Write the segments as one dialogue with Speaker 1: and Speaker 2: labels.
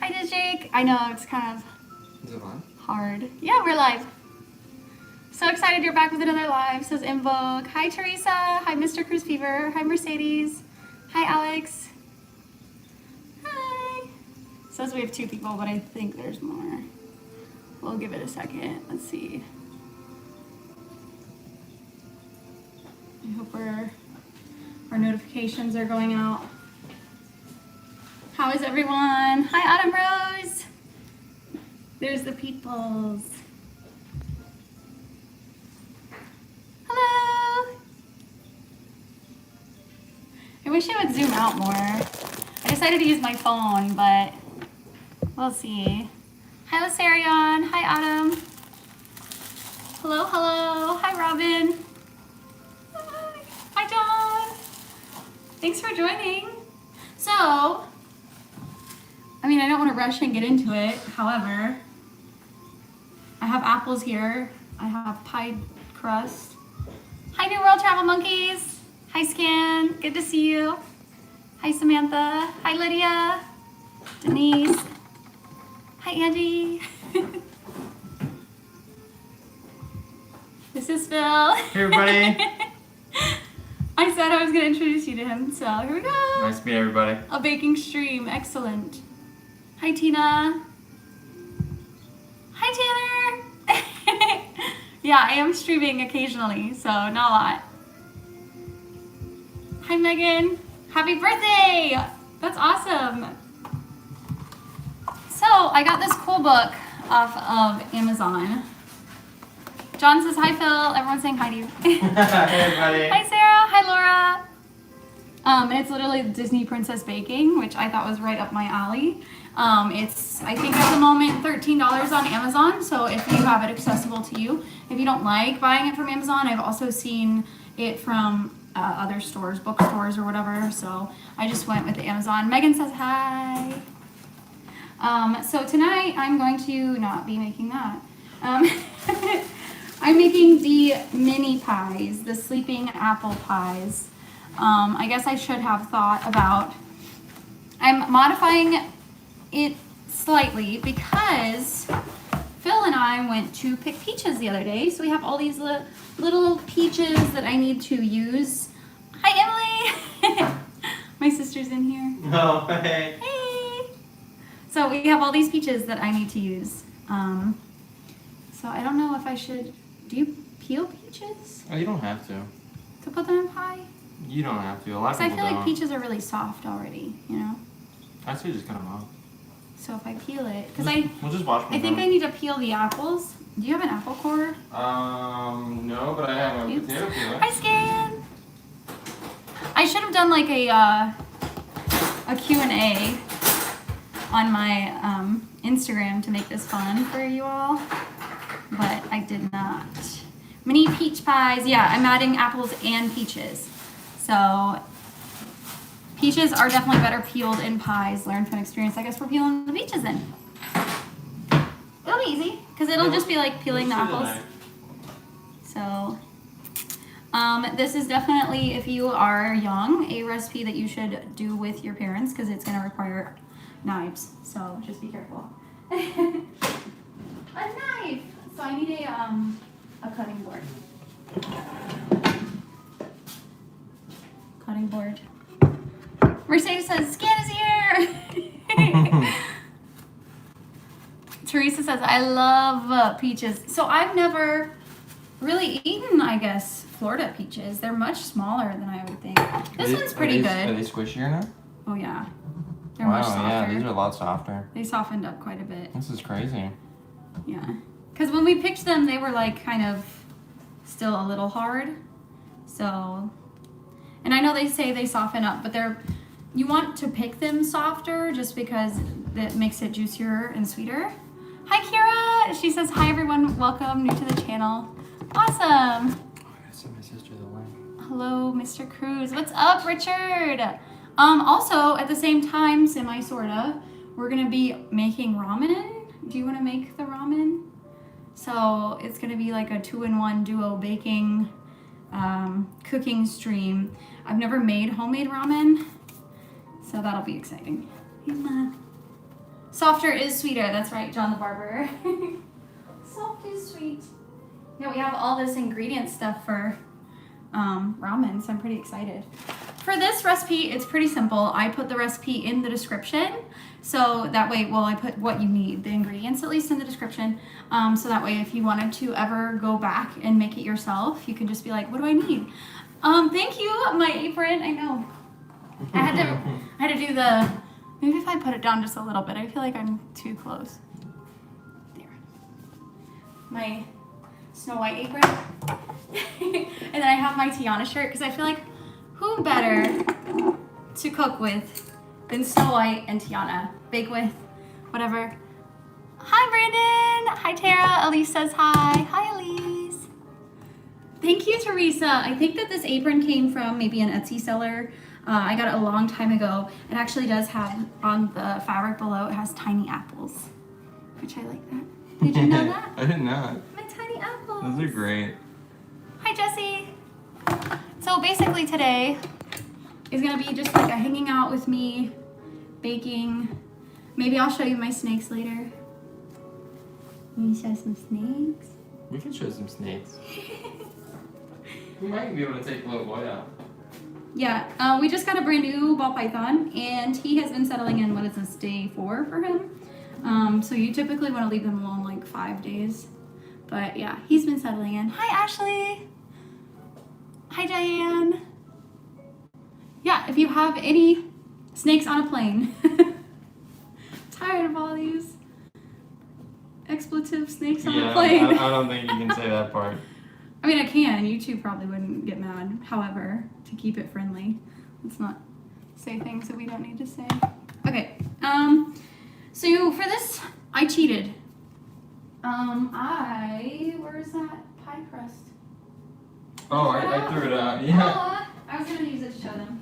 Speaker 1: Hi, Jake. I know it's kind of
Speaker 2: Is it on?
Speaker 1: hard. Yeah, we're live. So excited you're back with another live, says Invoke. Hi, Teresa. Hi, Mr. Cruise Fever. Hi, Mercedes. Hi, Alex. Hi. Says we have 2 people, but I think there's more. We'll give it a second. Let's see. I hope our notifications are going out. How is everyone? Hi, Autumn Rose. There's the peoples. Hello. I wish I would zoom out more. I decided to use my phone, but we'll see. Hi, Lacerion. Hi, Autumn. Hello, hello. Hi, Robin. Hi, John. Thanks for joining. So, I mean, I don't want to rush and get into it. However, I have apples here. I have pie crust. Hi, New World Travel Monkeys. Hi, Scan. Good to see you. Hi, Samantha. Hi, Lydia. Denise. Hi, Angie. This is Phil.
Speaker 2: Hey, everybody.
Speaker 1: I said I was going to introduce you to him, so here we go.
Speaker 2: Nice to meet everybody.
Speaker 1: A baking stream. Excellent. Hi, Tina. Hi, Tanner. Yeah, I am streaming occasionally, so not a lot. Hi, Megan. Happy birthday. That's awesome. So I got this cool book off of Amazon. John says, hi, Phil. Everyone's saying hi to you.
Speaker 2: Hey, everybody.
Speaker 1: Hi, Sarah. Hi, Laura. And it's literally Disney Princess Baking, which I thought was right up my alley. It's, I think at the moment, $13 on Amazon. So if you have it accessible to you, if you don't like buying it from Amazon, I've also seen it from other stores, bookstores or whatever. So I just went with Amazon. Megan says hi. So tonight I'm going to not be making that. I'm making the mini pies, the sleeping apple pies. I guess I should have thought about, I'm modifying it slightly because Phil and I went to pick peaches the other day. So we have all these little peaches that I need to use. Hi, Emily. My sister's in here.
Speaker 2: Oh, hey.
Speaker 1: Hey. So we have all these peaches that I need to use. So I don't know if I should, do you peel peaches
Speaker 2: Oh, you don't have to.
Speaker 1: to put them in pie?
Speaker 2: You don't have to. A lot of
Speaker 1: Because I
Speaker 2: people
Speaker 1: feel
Speaker 2: don't.
Speaker 1: like peaches are really soft already, you know?
Speaker 2: I'd say just cut them off.
Speaker 1: So if I peel it, because
Speaker 2: We'll just watch them.
Speaker 1: I think I need to peel the apples. Do you have an apple core?
Speaker 2: No, but I have a
Speaker 1: Oops.
Speaker 2: potato peeler.
Speaker 1: Hi, Scan. I should have done like a Q&A on my Instagram to make this fun for you all, but I did not. Mini peach pies. Yeah, I'm adding apples and peaches. So peaches are definitely better peeled in pies. Learn from experience. I guess we're peeling the peaches then. It'll be easy because it'll just be like peeling the apples. So this is definitely, if you are young, a recipe that you should do with your parents because it's going to require knives. So just be careful. A knife. So I need a cutting board. Cutting board. Mercedes says, Scan is here! Teresa says, I love peaches. So I've never really eaten, I guess, Florida peaches. They're much smaller than I would think. This one's pretty good.
Speaker 2: Are they squishier now?
Speaker 1: Oh yeah. They're much softer.
Speaker 2: Yeah, these are a lot softer.
Speaker 1: They softened up quite a bit.
Speaker 2: This is crazy.
Speaker 1: Yeah. Because when we picked them, they were like kind of still a little hard. So, and I know they say they soften up, but you want to pick them softer just because that makes it juicier and sweeter. Hi, Kira. She says, hi, everyone. Welcome. New to the channel. Awesome.
Speaker 2: I gotta send my sister the link.
Speaker 1: Hello, Mr. Cruz. What's up, Richard? Also, at the same time, semi-sorta, we're going to be making ramen. Do you want to make the ramen? So it's going to be like a 2-in-1 duo baking, cooking stream. I've never made homemade ramen, so that'll be exciting. So Softer is sweeter. That's right, John the Barber. Soft is sweet. Yeah, we have all this ingredient stuff for ramen, so I'm pretty excited. For this recipe, it's pretty simple. I put the recipe in the description, so that way, well, I put what you need, the ingredients at least in the description, so that way if you wanted to ever go back and make it yourself, you can just be like, what do I need? Thank you, my apron. I know. I had to do the, maybe if I put it down just a little bit, I feel like I'm too close. There. My Snow White apron. And then I have my Tiana shirt because I feel like who better to cook with than Snow White and Tiana? Bake with, whatever. Hi, Brandon. Hi, Tara. Elise says hi. Hi, Elise. Thank you, Teresa. I think that this apron came from maybe an Etsy seller. I got it a long time ago. It actually does have on the fabric below, it has tiny apples, which I like that. Did you know that?
Speaker 2: I did not.
Speaker 1: My tiny apples.
Speaker 2: Those are great.
Speaker 1: Hi, Jessie. So basically today is gonna be just like a hanging out with me, baking. Maybe I'll show you my snakes later. You show some snakes?
Speaker 2: We can show some snakes. We might be able to take little boy out.
Speaker 1: Yeah, we just got a brand new ball python and he has been settling in, what is this, day 4 for him? So you typically want to leave them alone like 5 days. But yeah, he's been settling in. Hi, Ashley. Hi, Diane. Yeah, if you have any snakes on a plane. Tired of all these expletive snakes on a plane.
Speaker 2: I don't think you can say that part.
Speaker 1: I mean, I can. You two probably wouldn't get mad. However, to keep it friendly, let's not say things that we don't need to say. Okay. So for this, I cheated. Where's that pie crust?
Speaker 2: Oh, I threw it out. Yeah.
Speaker 1: I was gonna use it to show them.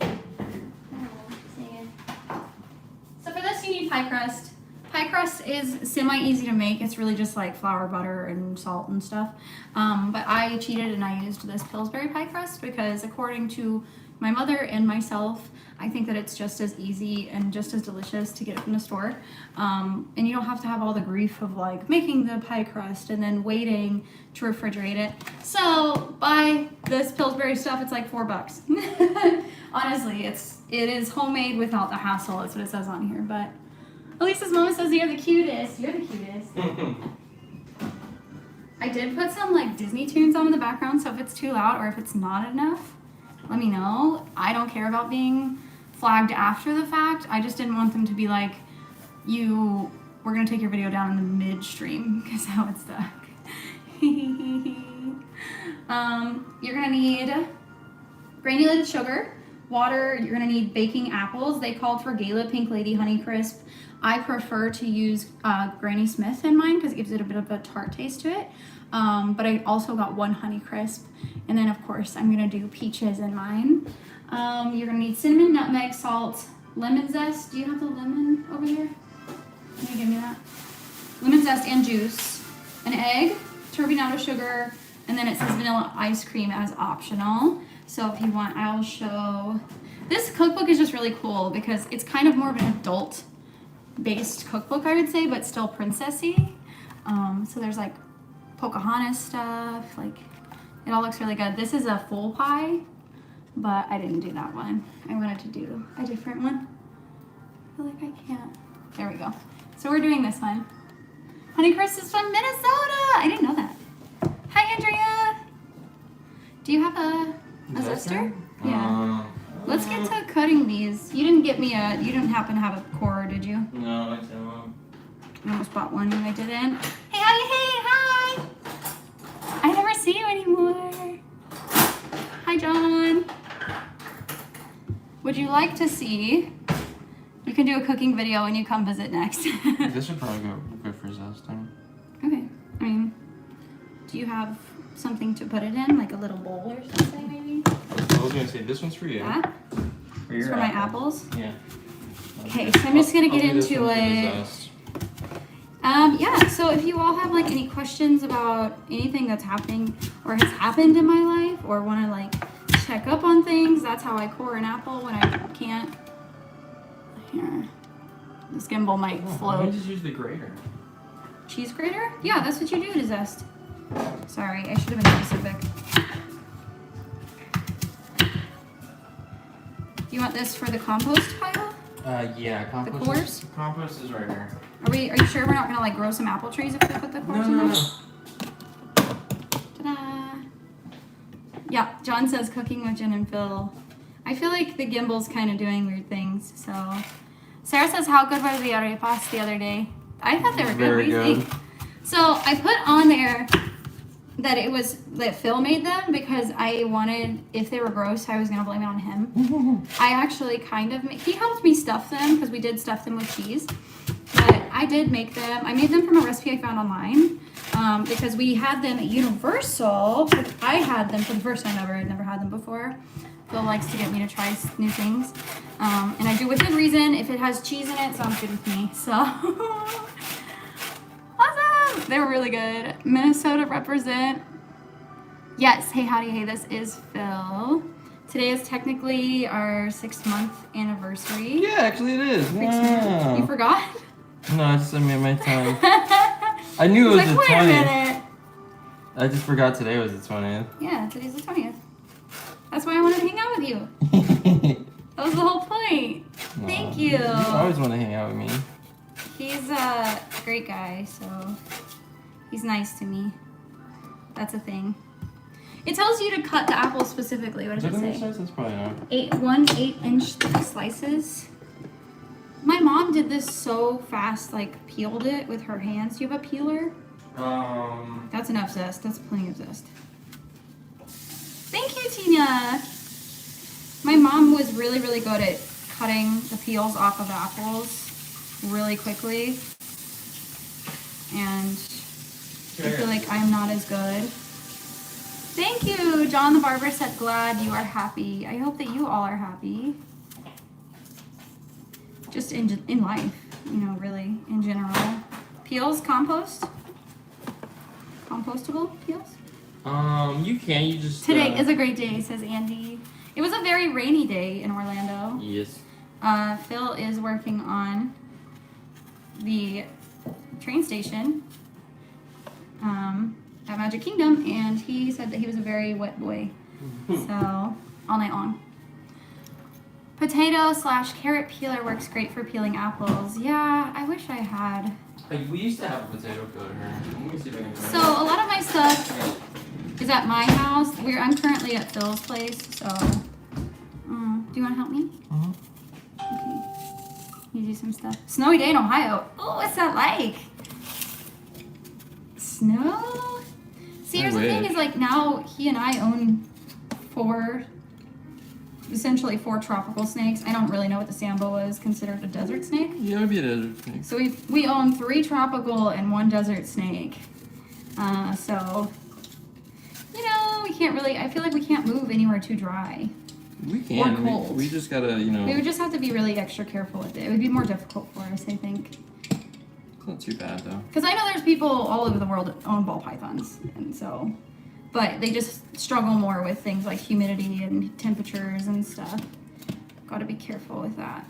Speaker 1: So for this, you need pie crust. Pie crust is semi-easy to make. It's really just like flour, butter, and salt and stuff. But I cheated and I used this Pillsbury pie crust because according to my mother and myself, I think that it's just as easy and just as delicious to get it from the store. And you don't have to have all the grief of like making the pie crust and then waiting to refrigerate it. So buy this Pillsbury stuff. It's like $4. Honestly, it is homemade without the hassle. That's what it says on here. But Elisa's mama says you're the cutest. You're the cutest. I did put some like Disney tunes on in the background, so if it's too loud or if it's not enough, let me know. I don't care about being flagged after the fact. I just didn't want them to be like, we're gonna take your video down in the midstream because how it's stuck. You're gonna need granulated sugar, water. You're gonna need baking apples. They called for Gala Pink Lady Honey Crisp. I prefer to use Granny Smith in mine because it gives it a bit of a tart taste to it. But I also got 1 Honey Crisp. And then of course I'm gonna do peaches in mine. You're gonna need cinnamon, nutmeg, salt, lemon zest. Do you have the lemon over here? Can you give me that? Lemon zest and juice, an egg, turbinado sugar, and then it says vanilla ice cream as optional. So if you want, I'll show. This cookbook is just really cool because it's kind of more of an adult based cookbook, I would say, but still princessy. So there's like Pocahontas stuff, like it all looks really good. This is a full pie, but I didn't do that one. I wanted to do a different one. I feel like I can't. There we go. So we're doing this one. Honeycrisp is from Minnesota. I didn't know that. Hi, Andrea. Do you have a zester? Yeah. Let's get to cutting these. You didn't happen to have a core, did you?
Speaker 2: No, I don't.
Speaker 1: I almost bought one and I didn't. Hey, hi. I never see you anymore. Hi, John. Would you like to see? You can do a cooking video when you come visit next.
Speaker 2: This would probably go good for zesting.
Speaker 1: Okay. I mean, do you have something to put it in, like a little bowl or something, maybe?
Speaker 2: I was gonna say this one's for you.
Speaker 1: Yeah.
Speaker 2: For your
Speaker 1: for my apples.
Speaker 2: Yeah.
Speaker 1: Okay, so I'm just gonna get
Speaker 2: I'll do this
Speaker 1: into
Speaker 2: one for the
Speaker 1: it.
Speaker 2: zest.
Speaker 1: Yeah, so if you all have like any questions about anything that's happening or has happened in my life or want to like check up on things, that's how I core an apple when I can't. Here. This gimbal might
Speaker 2: Why
Speaker 1: float.
Speaker 2: don't you just use the grater?
Speaker 1: Cheese grater? Yeah, that's what you do to zest. Sorry, I should have been specific. Do you want this for the compost pile?
Speaker 2: Yeah, compost.
Speaker 1: cores?
Speaker 2: Compost is right here.
Speaker 1: Are you sure we're not gonna like grow some apple trees if we put the cores in there? Ta-da! Yeah, John says cooking with Jen and Phil. I feel like the gimbal's kind of doing weird things, so. Sarah says, how good were the arepas the other day? I thought they were good.
Speaker 2: Very
Speaker 1: What do you
Speaker 2: good.
Speaker 1: think? So I put on there that Phil made them because I wanted, if they were gross, I was gonna blame it on him. I actually kind of, he helped me stuff them because we did stuff them with cheese. But I did make them. I made them from a recipe I found online because we had them at Universal. I had them for the first time ever. I'd never had them before. Phil likes to get me to try new things. And I do within reason. If it has cheese in it, sounds good with me. So, awesome! They were really good. Minnesota represent. Yes, hey, howdy, hey, this is Phil. Today is technically our 6-month anniversary.
Speaker 2: Yeah, actually it is. Wow.
Speaker 1: You forgot?
Speaker 2: No, I just made my time. I knew it was the
Speaker 1: Wait a
Speaker 2: 20th.
Speaker 1: minute.
Speaker 2: I just forgot today was the 20th.
Speaker 1: Yeah, today's the 20th. That's why I wanted to hang out with you. That was the whole point. Thank you.
Speaker 2: You always want to hang out with me.
Speaker 1: He's a great guy, so he's nice to me. That's a thing. It tells you to cut the apples specifically. What does it say?
Speaker 2: That's probably not.
Speaker 1: 8-inch thick slices. My mom did this so fast, like peeled it with her hands. Do you have a peeler? That's enough zest. That's plenty of zest. Thank you, Tina. My mom was really, really good at cutting the peels off of apples really quickly. And I feel like I'm not as good. Thank you. John the Barber said, glad you are happy. I hope that you all are happy. Just in life, you know, really, in general. Peels, compost? Compostable peels?
Speaker 2: You can. You just.
Speaker 1: Today is a great day, says Andy. It was a very rainy day in Orlando.
Speaker 2: Yes.
Speaker 1: Phil is working on the train station at Magic Kingdom, and he said that he was a very wet boy. So, all night long. Potato/carrot peeler works great for peeling apples. Yeah, I wish I had.
Speaker 2: We used to have a potato peeler here. Let me see if I can find
Speaker 1: So a lot of my stuff is at my house. I'm currently at Phil's place, so. Do you want to help me? Okay. You do some stuff. Snowy day in Ohio. Oh, what's that like? Snow? See, here's the thing is like now he and I own essentially four tropical snakes. I don't really know what the Sambo is considered a desert snake.
Speaker 2: Yeah, it would be a desert snake.
Speaker 1: So we own 3 tropical and 1 desert snake. So, you know, we can't really, I feel like we can't move anywhere too dry.
Speaker 2: We can.
Speaker 1: Or cold.
Speaker 2: We just gotta, you know.
Speaker 1: We would just have to be really extra careful with it. It would be more difficult for us, I think.
Speaker 2: It's not too bad though.
Speaker 1: Because I know there's people all over the world that own ball pythons, and so, but they just struggle more with things like humidity and temperatures and stuff. Got to be careful with that.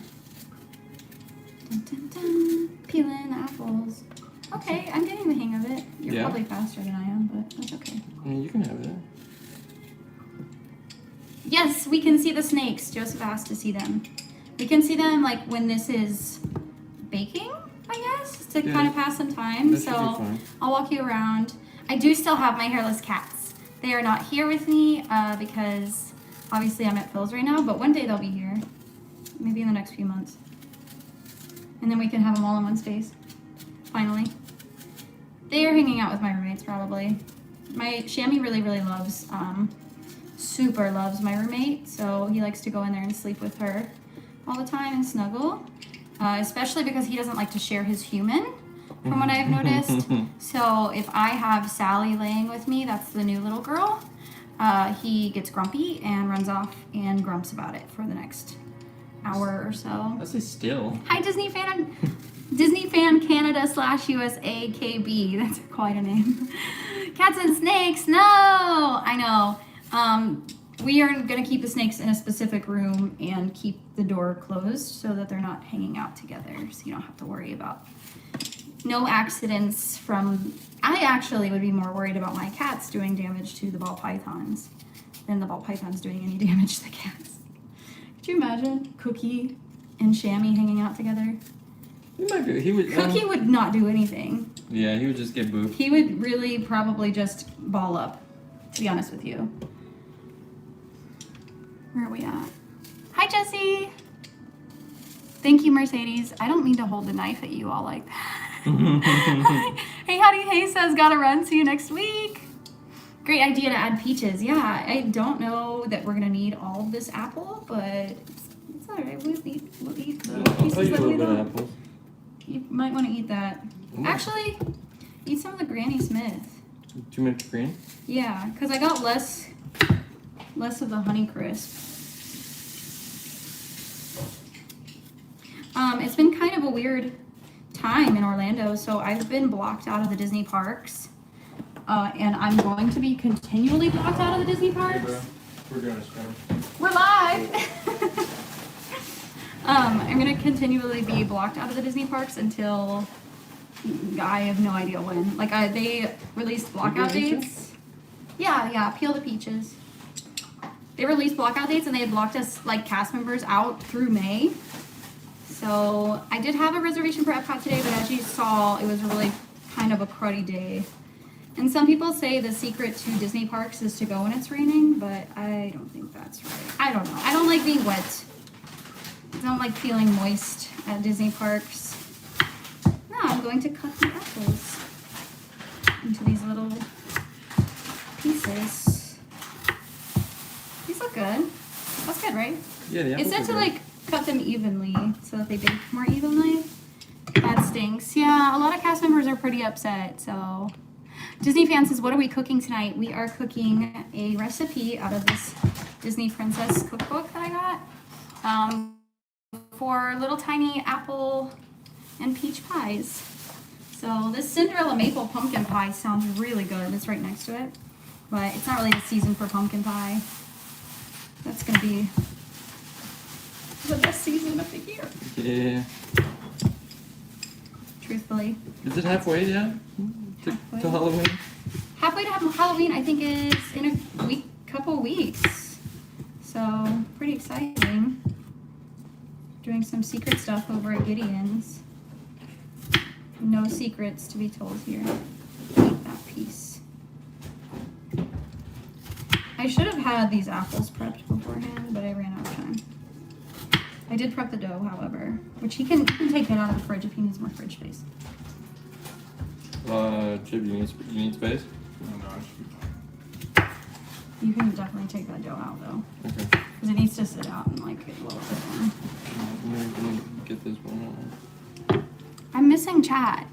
Speaker 1: Dun, dun, dun. Peeling the apples. Okay, I'm getting the hang of it. You're probably faster than I am, but that's okay.
Speaker 2: Yeah, you can have it.
Speaker 1: Yes, we can see the snakes. Joseph asked to see them. We can see them like when this is baking, I guess, to kind of pass some time. So I'll walk you around. I do still have my hairless cats. They are not here with me because obviously I'm at Phil's right now, but one day they'll be here. Maybe in the next few months. And then we can have them all in one space. Finally. They are hanging out with my roommates probably. My Shammy really, really loves, super loves my roommate. So he likes to go in there and sleep with her all the time and snuggle. Especially because he doesn't like to share his human, from what I've noticed. So if I have Sally laying with me, that's the new little girl, he gets grumpy and runs off and grumps about it for the next hour or so.
Speaker 2: That's a still.
Speaker 1: Hi, Disney fan. Disney fan Canada /USA KB. That's quite a name. Cats and snakes. No, I know. We are gonna keep the snakes in a specific room and keep the door closed so that they're not hanging out together, so you don't have to worry about no accidents from. I actually would be more worried about my cats doing damage to the ball pythons than the ball pythons doing any damage to the cats. Could you imagine Cookie and Shammy hanging out together?
Speaker 2: He might be. He would.
Speaker 1: Cookie would not do anything.
Speaker 2: Yeah, he would just get booped.
Speaker 1: He would really probably just ball up, to be honest with you. Where are we at? Hi, Jesse. Thank you, Mercedes. I don't mean to hold the knife at you all like that. Hey, Hattie Hay says, gotta run. See you next week. Great idea to add peaches. Yeah, I don't know that we're gonna need all of this apple, but it's all right. We'll eat the pieces
Speaker 2: I'll eat a
Speaker 1: that we
Speaker 2: little bit of
Speaker 1: don't.
Speaker 2: apples.
Speaker 1: You might want to eat that.
Speaker 2: Ooh.
Speaker 1: Actually, eat some of the Granny Smith.
Speaker 2: Too much green?
Speaker 1: Yeah, because I got less of the Honey Crisp. It's been kind of a weird time in Orlando, so I've been blocked out of the Disney parks, and I'm going to be continually blocked out of the Disney parks.
Speaker 2: Hey, bro. We're doing a stream.
Speaker 1: We're live. I'm gonna continually be blocked out of the Disney parks until I have no idea when. Like they released blockout dates. Yeah, peel the peaches. They released blockout dates and they had blocked us like cast members out through May. So I did have a reservation for Epcot today, but as you saw, it was really kind of a cruddy day. And some people say the secret to Disney parks is to go when it's raining, but I don't think that's right. I don't know. I don't like being wet. I don't like feeling moist at Disney parks. Now I'm going to cut the apples into these little pieces. These look good. That's good, right?
Speaker 2: Yeah, the apples
Speaker 1: It said
Speaker 2: are
Speaker 1: to
Speaker 2: good.
Speaker 1: like cut them evenly so that they bake more evenly. That stinks. Yeah, a lot of cast members are pretty upset. So Disney fan says, what are we cooking tonight? We are cooking a recipe out of this Disney Princess cookbook that I got for little tiny apple and peach pies. So this Cinderella maple pumpkin pie sounds really good. It's right next to it, but it's not really the season for pumpkin pie. That's gonna be the best season of the year.
Speaker 2: Yeah.
Speaker 1: Truthfully.
Speaker 2: Is it halfway yet?
Speaker 1: Halfway.
Speaker 2: To Halloween?
Speaker 1: Halfway to Halloween, I think, is in a couple weeks. So pretty exciting. Doing some secret stuff over at Gideon's. No secrets to be told here. Eat that piece. I should have had these apples prepped beforehand, but I ran out of time. I did prep the dough, however, which he can take it out of the fridge if he needs more fridge space.
Speaker 2: Chip, you need space?
Speaker 3: No, it should be fine.
Speaker 1: You can definitely take that dough out though,
Speaker 2: Okay.
Speaker 1: because it needs to sit out and like get a little bit more.
Speaker 2: Let me get this one on.
Speaker 1: I'm missing chat.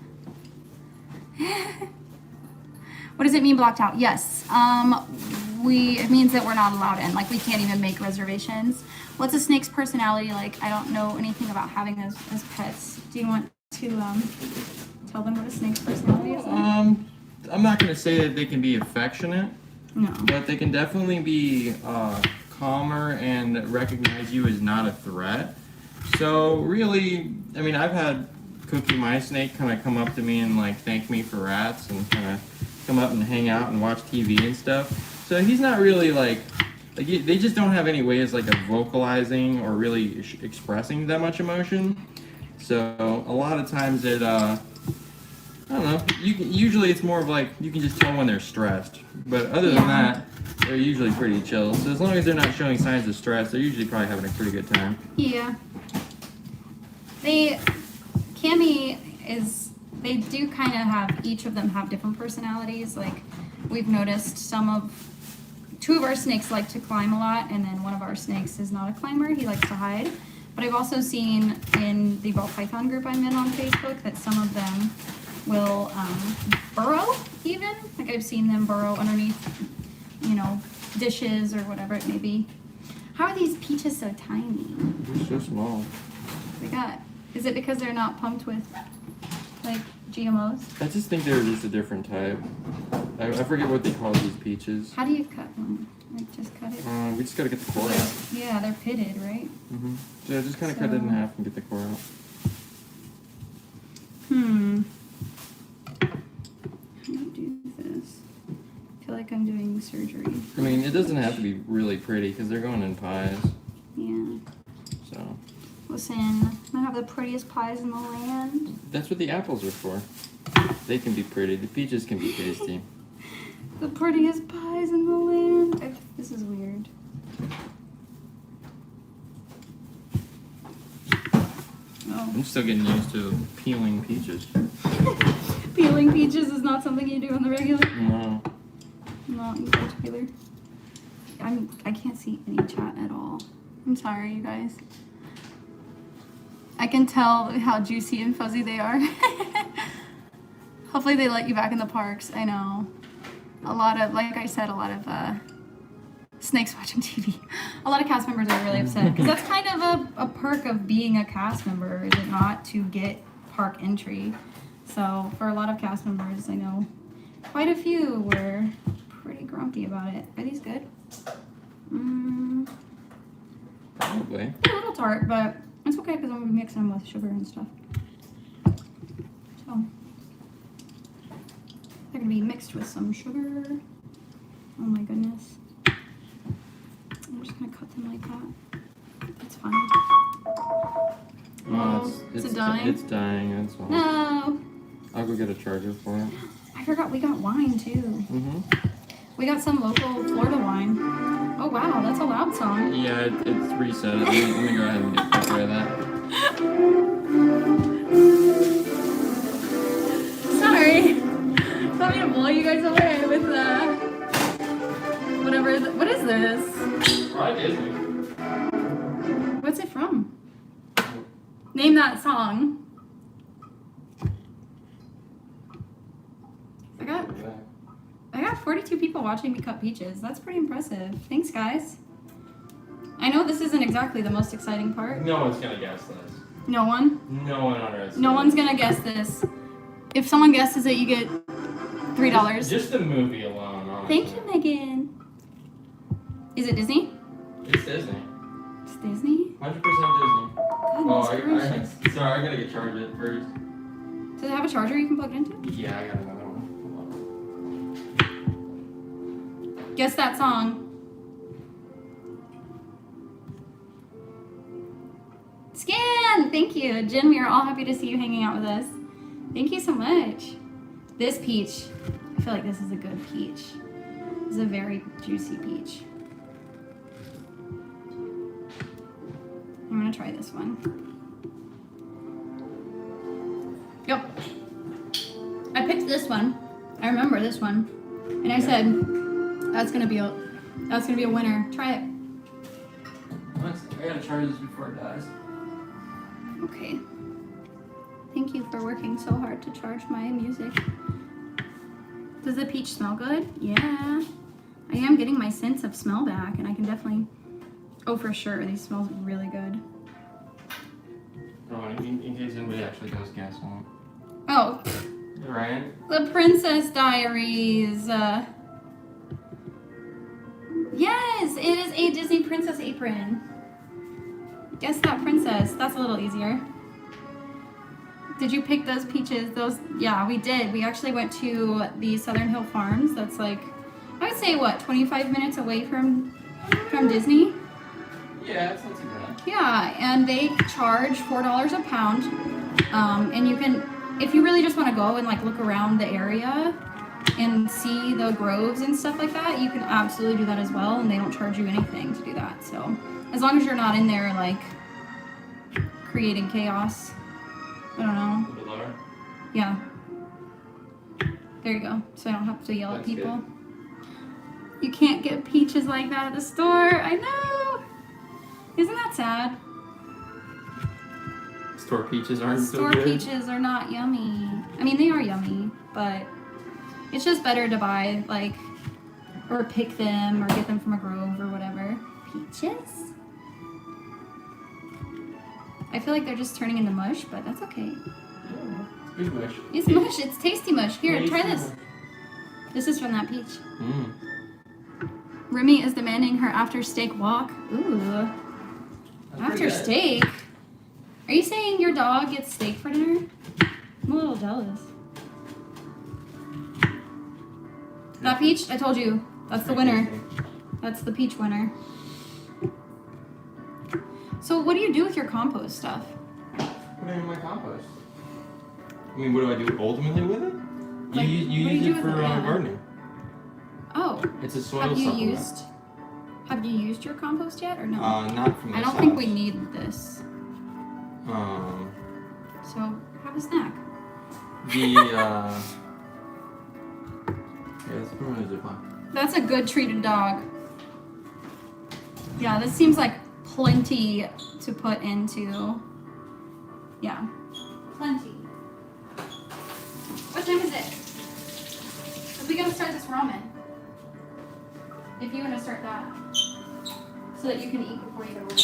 Speaker 1: What does it mean blocked out? Yes. It means that we're not allowed in. Like we can't even make reservations. What's a snake's personality like? I don't know anything about having those as pets. Do you want to tell them what a snake's personality is?
Speaker 2: I'm not gonna say that they can be affectionate,
Speaker 1: No.
Speaker 2: but they can definitely be calmer and recognize you as not a threat. So really, I mean, I've had Cookie, my snake, kind of come up to me and like thank me for rats and kind of come up and hang out and watch TV and stuff. So he's not really like they just don't have any ways like of vocalizing or really expressing that much emotion. So a lot of times it, I don't know. Usually it's more of like you can just tell when they're stressed. But other than that, they're usually pretty chill. So as long as they're not showing signs of stress, they're usually probably having a pretty good time.
Speaker 1: Yeah. They do kind of have, each of them have different personalities. Like we've noticed two of our snakes like to climb a lot, and then one of our snakes is not a climber. He likes to hide. But I've also seen in the ball python group I'm in on Facebook that some of them will burrow even. Like I've seen them burrow underneath, dishes or whatever it may be. How are these peaches so tiny?
Speaker 2: They're so small.
Speaker 1: Is it because they're not pumped with like GMOs?
Speaker 2: I just think they're just a different type. I forget what they call these peaches.
Speaker 1: How do you cut one? Like just cut it?
Speaker 2: We just gotta get the core out.
Speaker 1: Yeah, they're pitted, right?
Speaker 2: Mm-hmm. So just kind of cut it in half and get the core out.
Speaker 1: How do I do this? I feel like I'm doing surgery.
Speaker 2: I mean, it doesn't have to be really pretty because they're going in pies.
Speaker 1: Yeah.
Speaker 2: So.
Speaker 1: Listen, I have the prettiest pies in the land.
Speaker 2: That's what the apples are for. They can be pretty. The peaches can be tasty.
Speaker 1: The prettiest pies in the land. This is weird. Oh.
Speaker 2: I'm still getting used to peeling peaches.
Speaker 1: Peeling peaches is not something you do on the regular.
Speaker 2: No.
Speaker 1: Not in particular. I can't see any chat at all. I'm sorry, you guys. I can tell how juicy and fuzzy they are. Hopefully they let you back in the parks. I know. A lot of, like I said, a lot of snakes watching TV. A lot of cast members are really upset because that's kind of a perk of being a cast member, is it not, to get park entry? So for a lot of cast members, I know quite a few were pretty grumpy about it. Are these good?
Speaker 2: Probably.
Speaker 1: They're a little tart, but it's okay because I'm going to mix them with sugar and stuff. So they're going to be mixed with some sugar. Oh my goodness. I'm just going to cut them like that. That's fine.
Speaker 2: Oh,
Speaker 1: is it dying?
Speaker 2: It's dying, that's all.
Speaker 1: No!
Speaker 2: I'll go get a charger for it.
Speaker 1: I forgot we got wine too.
Speaker 2: Mm-hmm.
Speaker 1: We got some local Florida wine. Oh wow, that's a loud song.
Speaker 2: Yeah, it's reset. Let me go ahead and get rid of that.
Speaker 1: Sorry. Want me to blow you guys away with whatever. What is this?
Speaker 2: Probably Disney.
Speaker 1: What's it from? Name that song. I got 42 people watching me cut peaches. That's pretty impressive. Thanks, guys. I know this isn't exactly the most exciting part.
Speaker 2: No one's gonna guess this.
Speaker 1: No one?
Speaker 2: No one on earth.
Speaker 1: No one's gonna guess this. If someone guesses it, you get $3.
Speaker 2: Just the movie alone, honestly.
Speaker 1: Thank you, Megan. Is it Disney?
Speaker 2: It's Disney.
Speaker 1: It's Disney?
Speaker 2: 100% Disney.
Speaker 1: Goodness gracious.
Speaker 2: Sorry, I gotta get charged it first.
Speaker 1: Does it have a charger you can plug it into?
Speaker 2: Yeah, I got another one.
Speaker 1: Guess that song. Scan! Thank you. Jen, we are all happy to see you hanging out with us. Thank you so much. This peach. I feel like this is a good peach. This is a very juicy peach. I'm gonna try this one. Yep. I picked this one. I remember this one. And I said, that's gonna be a winner. Try it.
Speaker 2: I gotta charge this before it dies.
Speaker 1: Okay. Thank you for working so hard to charge my music. Does the peach smell good? Yeah. I am getting my sense of smell back, and I can definitely... Oh, for sure. These smell really good.
Speaker 2: Oh, in case anybody actually does guess on
Speaker 1: Oh.
Speaker 2: Ryan?
Speaker 1: The Princess Diaries. Yes, it is a Disney princess apron. Guess that princess. That's a little easier. Did you pick those peaches? Yeah, we did. We actually went to the Southern Hill Farms. That's like, I would say, what, 25 minutes away from Disney?
Speaker 2: Yeah, it's not too bad.
Speaker 1: Yeah, and they charge $4 a pound. And you can, if you really just want to go and like look around the area and see the groves and stuff like that, you can absolutely do that as well, and they don't charge you anything to do that. So as long as you're not in there like creating chaos. I don't know.
Speaker 2: A little bit lower.
Speaker 1: Yeah. There you go. So I don't have to yell at
Speaker 2: That's
Speaker 1: people.
Speaker 2: good.
Speaker 1: You can't get peaches like that at the store. I know. Isn't that sad?
Speaker 2: Store peaches aren't so
Speaker 1: Store
Speaker 2: good.
Speaker 1: peaches are not yummy. I mean, they are yummy, but it's just better to buy, like, or pick them or get them from a grove or whatever. Peaches? I feel like they're just turning into mush, but that's okay.
Speaker 2: Yeah, it's good mush.
Speaker 1: It's mush. It's tasty mush. Here, try
Speaker 2: Tasty
Speaker 1: this.
Speaker 2: mush.
Speaker 1: This is from that peach. Rumi is demanding her after steak walk. Ooh.
Speaker 2: That's
Speaker 1: After
Speaker 2: pretty good.
Speaker 1: steak? Are you saying your dog gets steak for dinner? I'm a little jealous. That peach, I told you, that's the winner. That's the peach winner. So what do you do with your compost stuff?
Speaker 2: Put it in my compost. I mean, what do I do ultimately with it?
Speaker 1: Like,
Speaker 2: you
Speaker 1: what do you
Speaker 2: use
Speaker 1: do
Speaker 2: it
Speaker 1: with
Speaker 2: for
Speaker 1: it? Yeah.
Speaker 2: gardening.
Speaker 1: Oh,
Speaker 2: It's a soil
Speaker 1: have you
Speaker 2: supplement.
Speaker 1: used your compost yet or no?
Speaker 2: Not from this
Speaker 1: I don't think
Speaker 2: house.
Speaker 1: we need this. So have a snack.
Speaker 2: Yeah, let's put it in a Ziploc.
Speaker 1: That's a good treated dog. Yeah, this seems like plenty to put into. Yeah, plenty. What time is it? Are we gonna start this ramen? If you want to start that, so that you can eat before you go to work.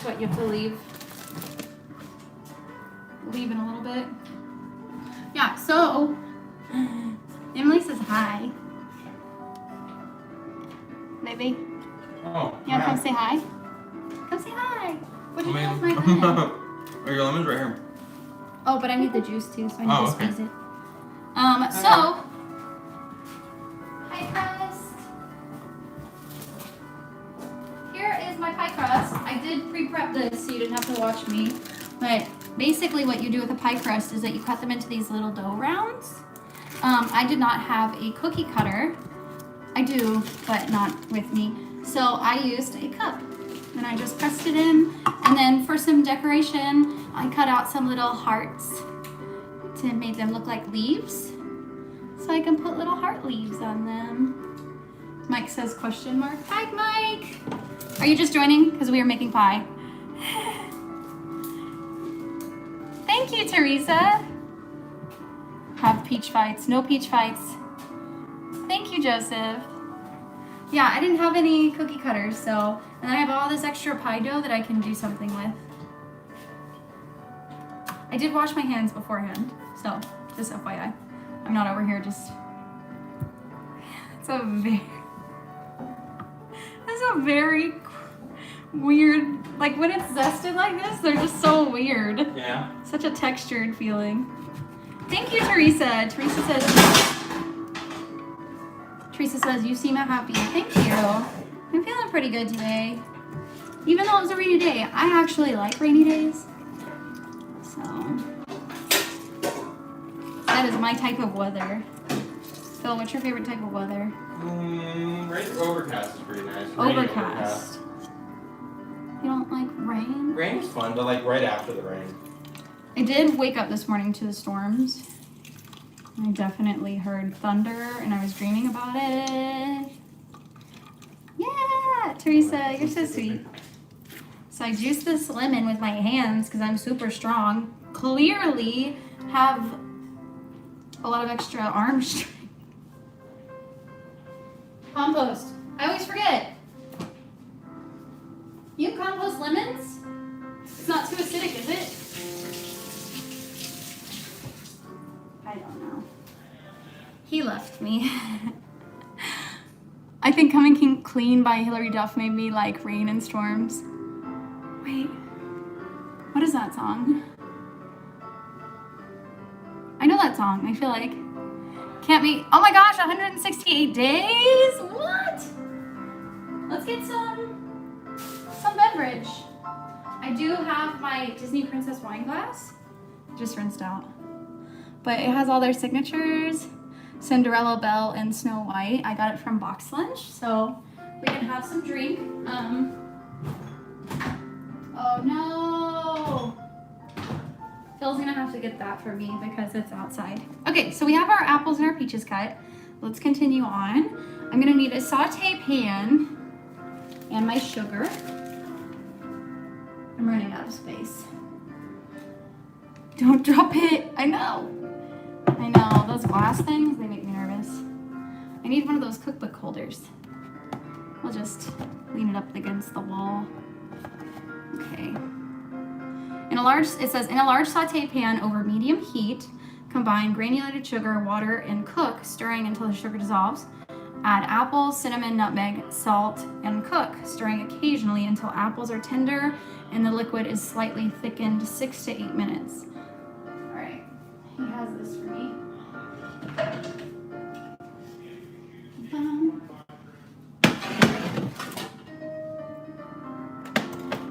Speaker 1: What, you have to leave? Leave in a little bit. Yeah, so Emily says hi. Baby,
Speaker 2: Oh,
Speaker 1: you wanna come say hi? Come say hi. What do you do with my pen?
Speaker 2: Are your lemons right here?
Speaker 1: Oh, but I need the juice too, so I need
Speaker 2: Oh,
Speaker 1: to
Speaker 2: okay.
Speaker 1: squeeze it. So pie crust. Here is my pie crust. I did pre-prep this so you didn't have to watch me. But basically what you do with a pie crust is that you cut them into these little dough rounds. I did not have a cookie cutter. I do, but not with me. So I used a cup and I just pressed it in. And then for some decoration, I cut out some little hearts to make them look like leaves. So I can put little heart leaves on them. Mike says question mark. Hi, Mike. Are you just joining? Because we are making pie. Thank you, Teresa. Have peach fights. No peach fights. Thank you, Joseph. Yeah, I didn't have any cookie cutters, so, and I have all this extra pie dough that I can do something with. I did wash my hands beforehand, so just FYI. I'm not over here just, it's a very weird, like when it's zested like this, they're just so weird.
Speaker 2: Yeah.
Speaker 1: Such a textured feeling. Thank you, Teresa. Teresa says, you seem happy. Thank you. I'm feeling pretty good today. Even though it was a rainy day. I actually like rainy days. So, that is my type of weather. Phil, what's your favorite type of weather?
Speaker 2: Right, overcast is pretty nice.
Speaker 1: Overcast. You don't like rain?
Speaker 2: Rain is fun, but like right after the rain.
Speaker 1: I did wake up this morning to the storms. I definitely heard thunder and I was dreaming about it. Yeah, Teresa, you're so sweet. So I juiced this lemon with my hands because I'm super strong. Clearly have a lot of extra arm strength. Compost. I always forget. You compost lemons? It's not too acidic, is it? I don't know. He left me. I think Coming Clean by Hilary Duff made me like Rain and Storms. Wait, what is that song? I know that song, I feel like. Can't be, oh my gosh, 168 days? What? Let's get some beverage. I do have my Disney Princess wine glass. Just rinsed out. But it has all their signatures. Cinderella, Belle, and Snow White. I got it from Box Lunch, so we can have some drink. Oh no! Phil's gonna have to get that for me because it's outside. Okay, so we have our apples and our peaches cut. Let's continue on. I'm gonna need a saute pan and my sugar. I'm running out of space. Don't drop it, I know, those glass things, they make me nervous. I need one of those cookbook holders. We'll just lean it up against the wall. Okay. It says, in a large saute pan over medium heat, Combine granulated sugar, water, and cook, stirring until the sugar dissolves. Add apples, cinnamon, nutmeg, salt, and cook, stirring occasionally until apples are tender and the liquid is slightly thickened, 6 to 8 minutes. All right, he has this for me.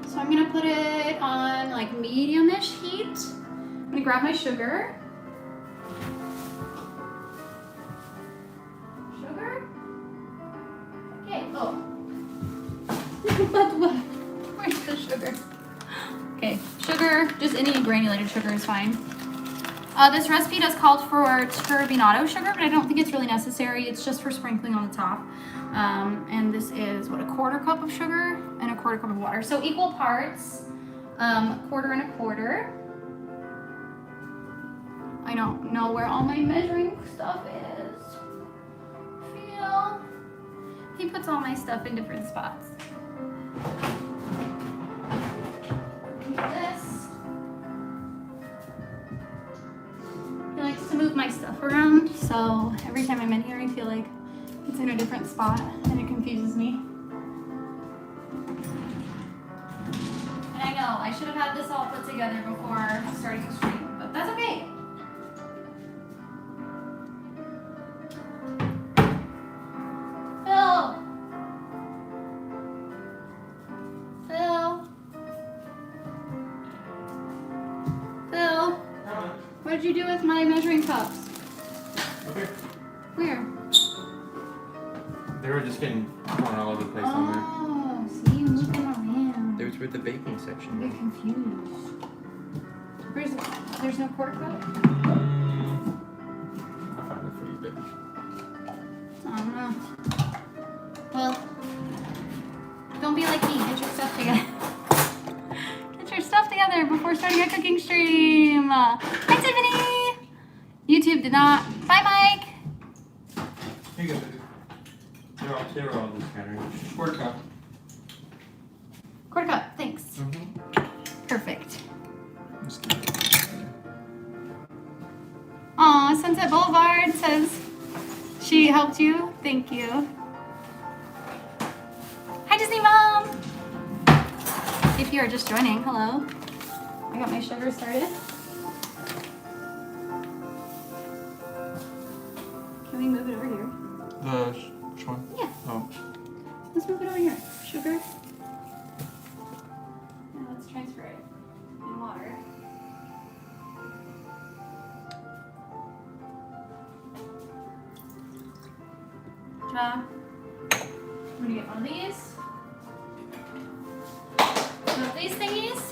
Speaker 1: So I'm gonna put it on like medium-ish heat. I'm gonna grab my sugar. Okay, oh. What? Where's the sugar? Okay, sugar, just any granulated sugar is fine. This recipe does call for turbinado sugar, but I don't think it's really necessary. It's just for sprinkling on the top. And this is, what, a 1/4 cup of sugar and a 1/4 cup of water. So equal parts, 1/4 and a 1/4. I don't know where all my measuring stuff is. Feel. He puts all my stuff in different spots. This. He likes to move my stuff around, so every time I'm in here, I feel like it's in a different spot, and it confuses me. And I know, I should have had this all put together before starting the stream, but that's okay. What did you do with my measuring cups?
Speaker 2: Okay.
Speaker 1: Where?
Speaker 2: They were just getting thrown all over the place on there.
Speaker 1: Oh, see, you moved them around.
Speaker 2: They was with the baking section.
Speaker 1: I'm a bit confused. Where's it? There's no 1/4 cup?
Speaker 2: I'll find it for you, baby.
Speaker 1: I don't know. Well, don't be like me. Get your stuff together. Get your stuff together before starting a cooking stream. Hi, Tiffany. YouTube did not. Bye, Mike.
Speaker 2: Here you go, baby. They were all just scattered. 1/4 cup.
Speaker 1: 1/4 cup. Thanks. Perfect. Aw, Sunset Boulevard says she helped you. Thank you. Hi, Disney Mom. If you are just joining, hello. I got my sugar started. Can we move it over here?
Speaker 2: Which one?
Speaker 1: Yeah.
Speaker 2: Oh.
Speaker 1: Let's move it over here. Sugar. Now let's transfer it in water. I'm gonna get one of these. One of these thingies.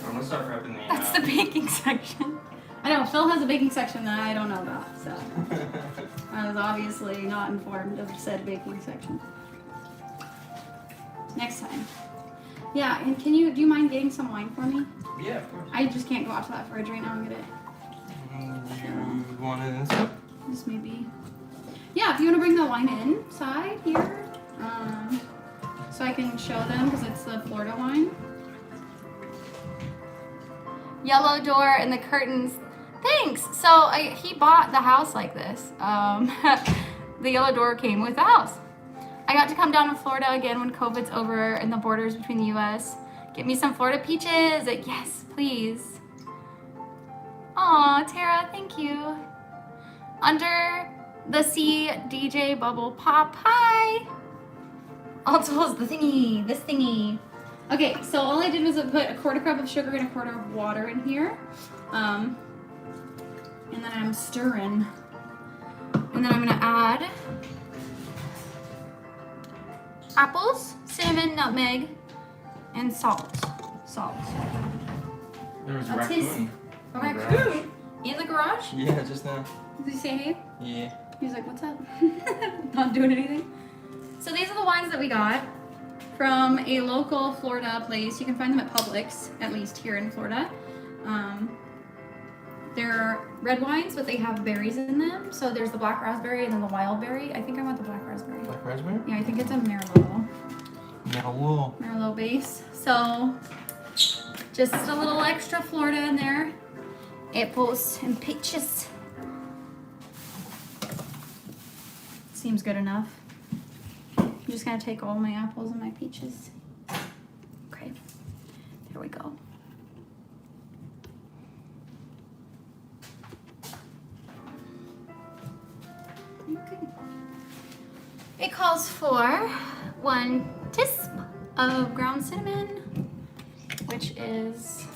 Speaker 2: I'm gonna start prepping the.
Speaker 1: That's the baking section. I know, Phil has a baking section that I don't know about, so I was obviously not informed of said baking section. Next time. Yeah, and do you mind getting some wine for me?
Speaker 2: Yeah, of course.
Speaker 1: I just can't go out to that fridge right now and get it.
Speaker 2: You want it inside?
Speaker 1: Just maybe. Yeah, if you want to bring the wine inside here, so I can show them because it's the Florida wine. Yellow door and the curtains. Thanks. So he bought the house like this. The yellow door came with the house. I got to come down to Florida again when COVID's over and the borders between the U.S. Get me some Florida peaches. Yes, please. Aw, Tara, thank you. Under the sea, DJ Bubble Pop. Hi. Also, the thingy, this thingy. Okay, so all I did was put a 1/4 cup of sugar and a 1/4 of water in here. And then I'm stirring. And then I'm gonna add apples, cinnamon, nutmeg, and salt.
Speaker 2: There was a
Speaker 1: That's
Speaker 2: raccoon.
Speaker 1: A raccoon? In the garage?
Speaker 2: Yeah, just now.
Speaker 1: Did he say hey?
Speaker 2: Yeah.
Speaker 1: He was like, what's up? Not doing anything. So these are the wines that we got from a local Florida place. You can find them at Publix, at least here in Florida. They're red wines, but they have berries in them. So there's the black raspberry and then the wild berry. I think I want the black raspberry.
Speaker 2: Black raspberry?
Speaker 1: Yeah, I think it's a Merlot. Merlot base. So just a little extra Florida in there. apples and peaches. Seems good enough. I'm just gonna take all my apples and my peaches. Okay, there we go. Okay. It calls for 1 teaspoon of ground cinnamon, which is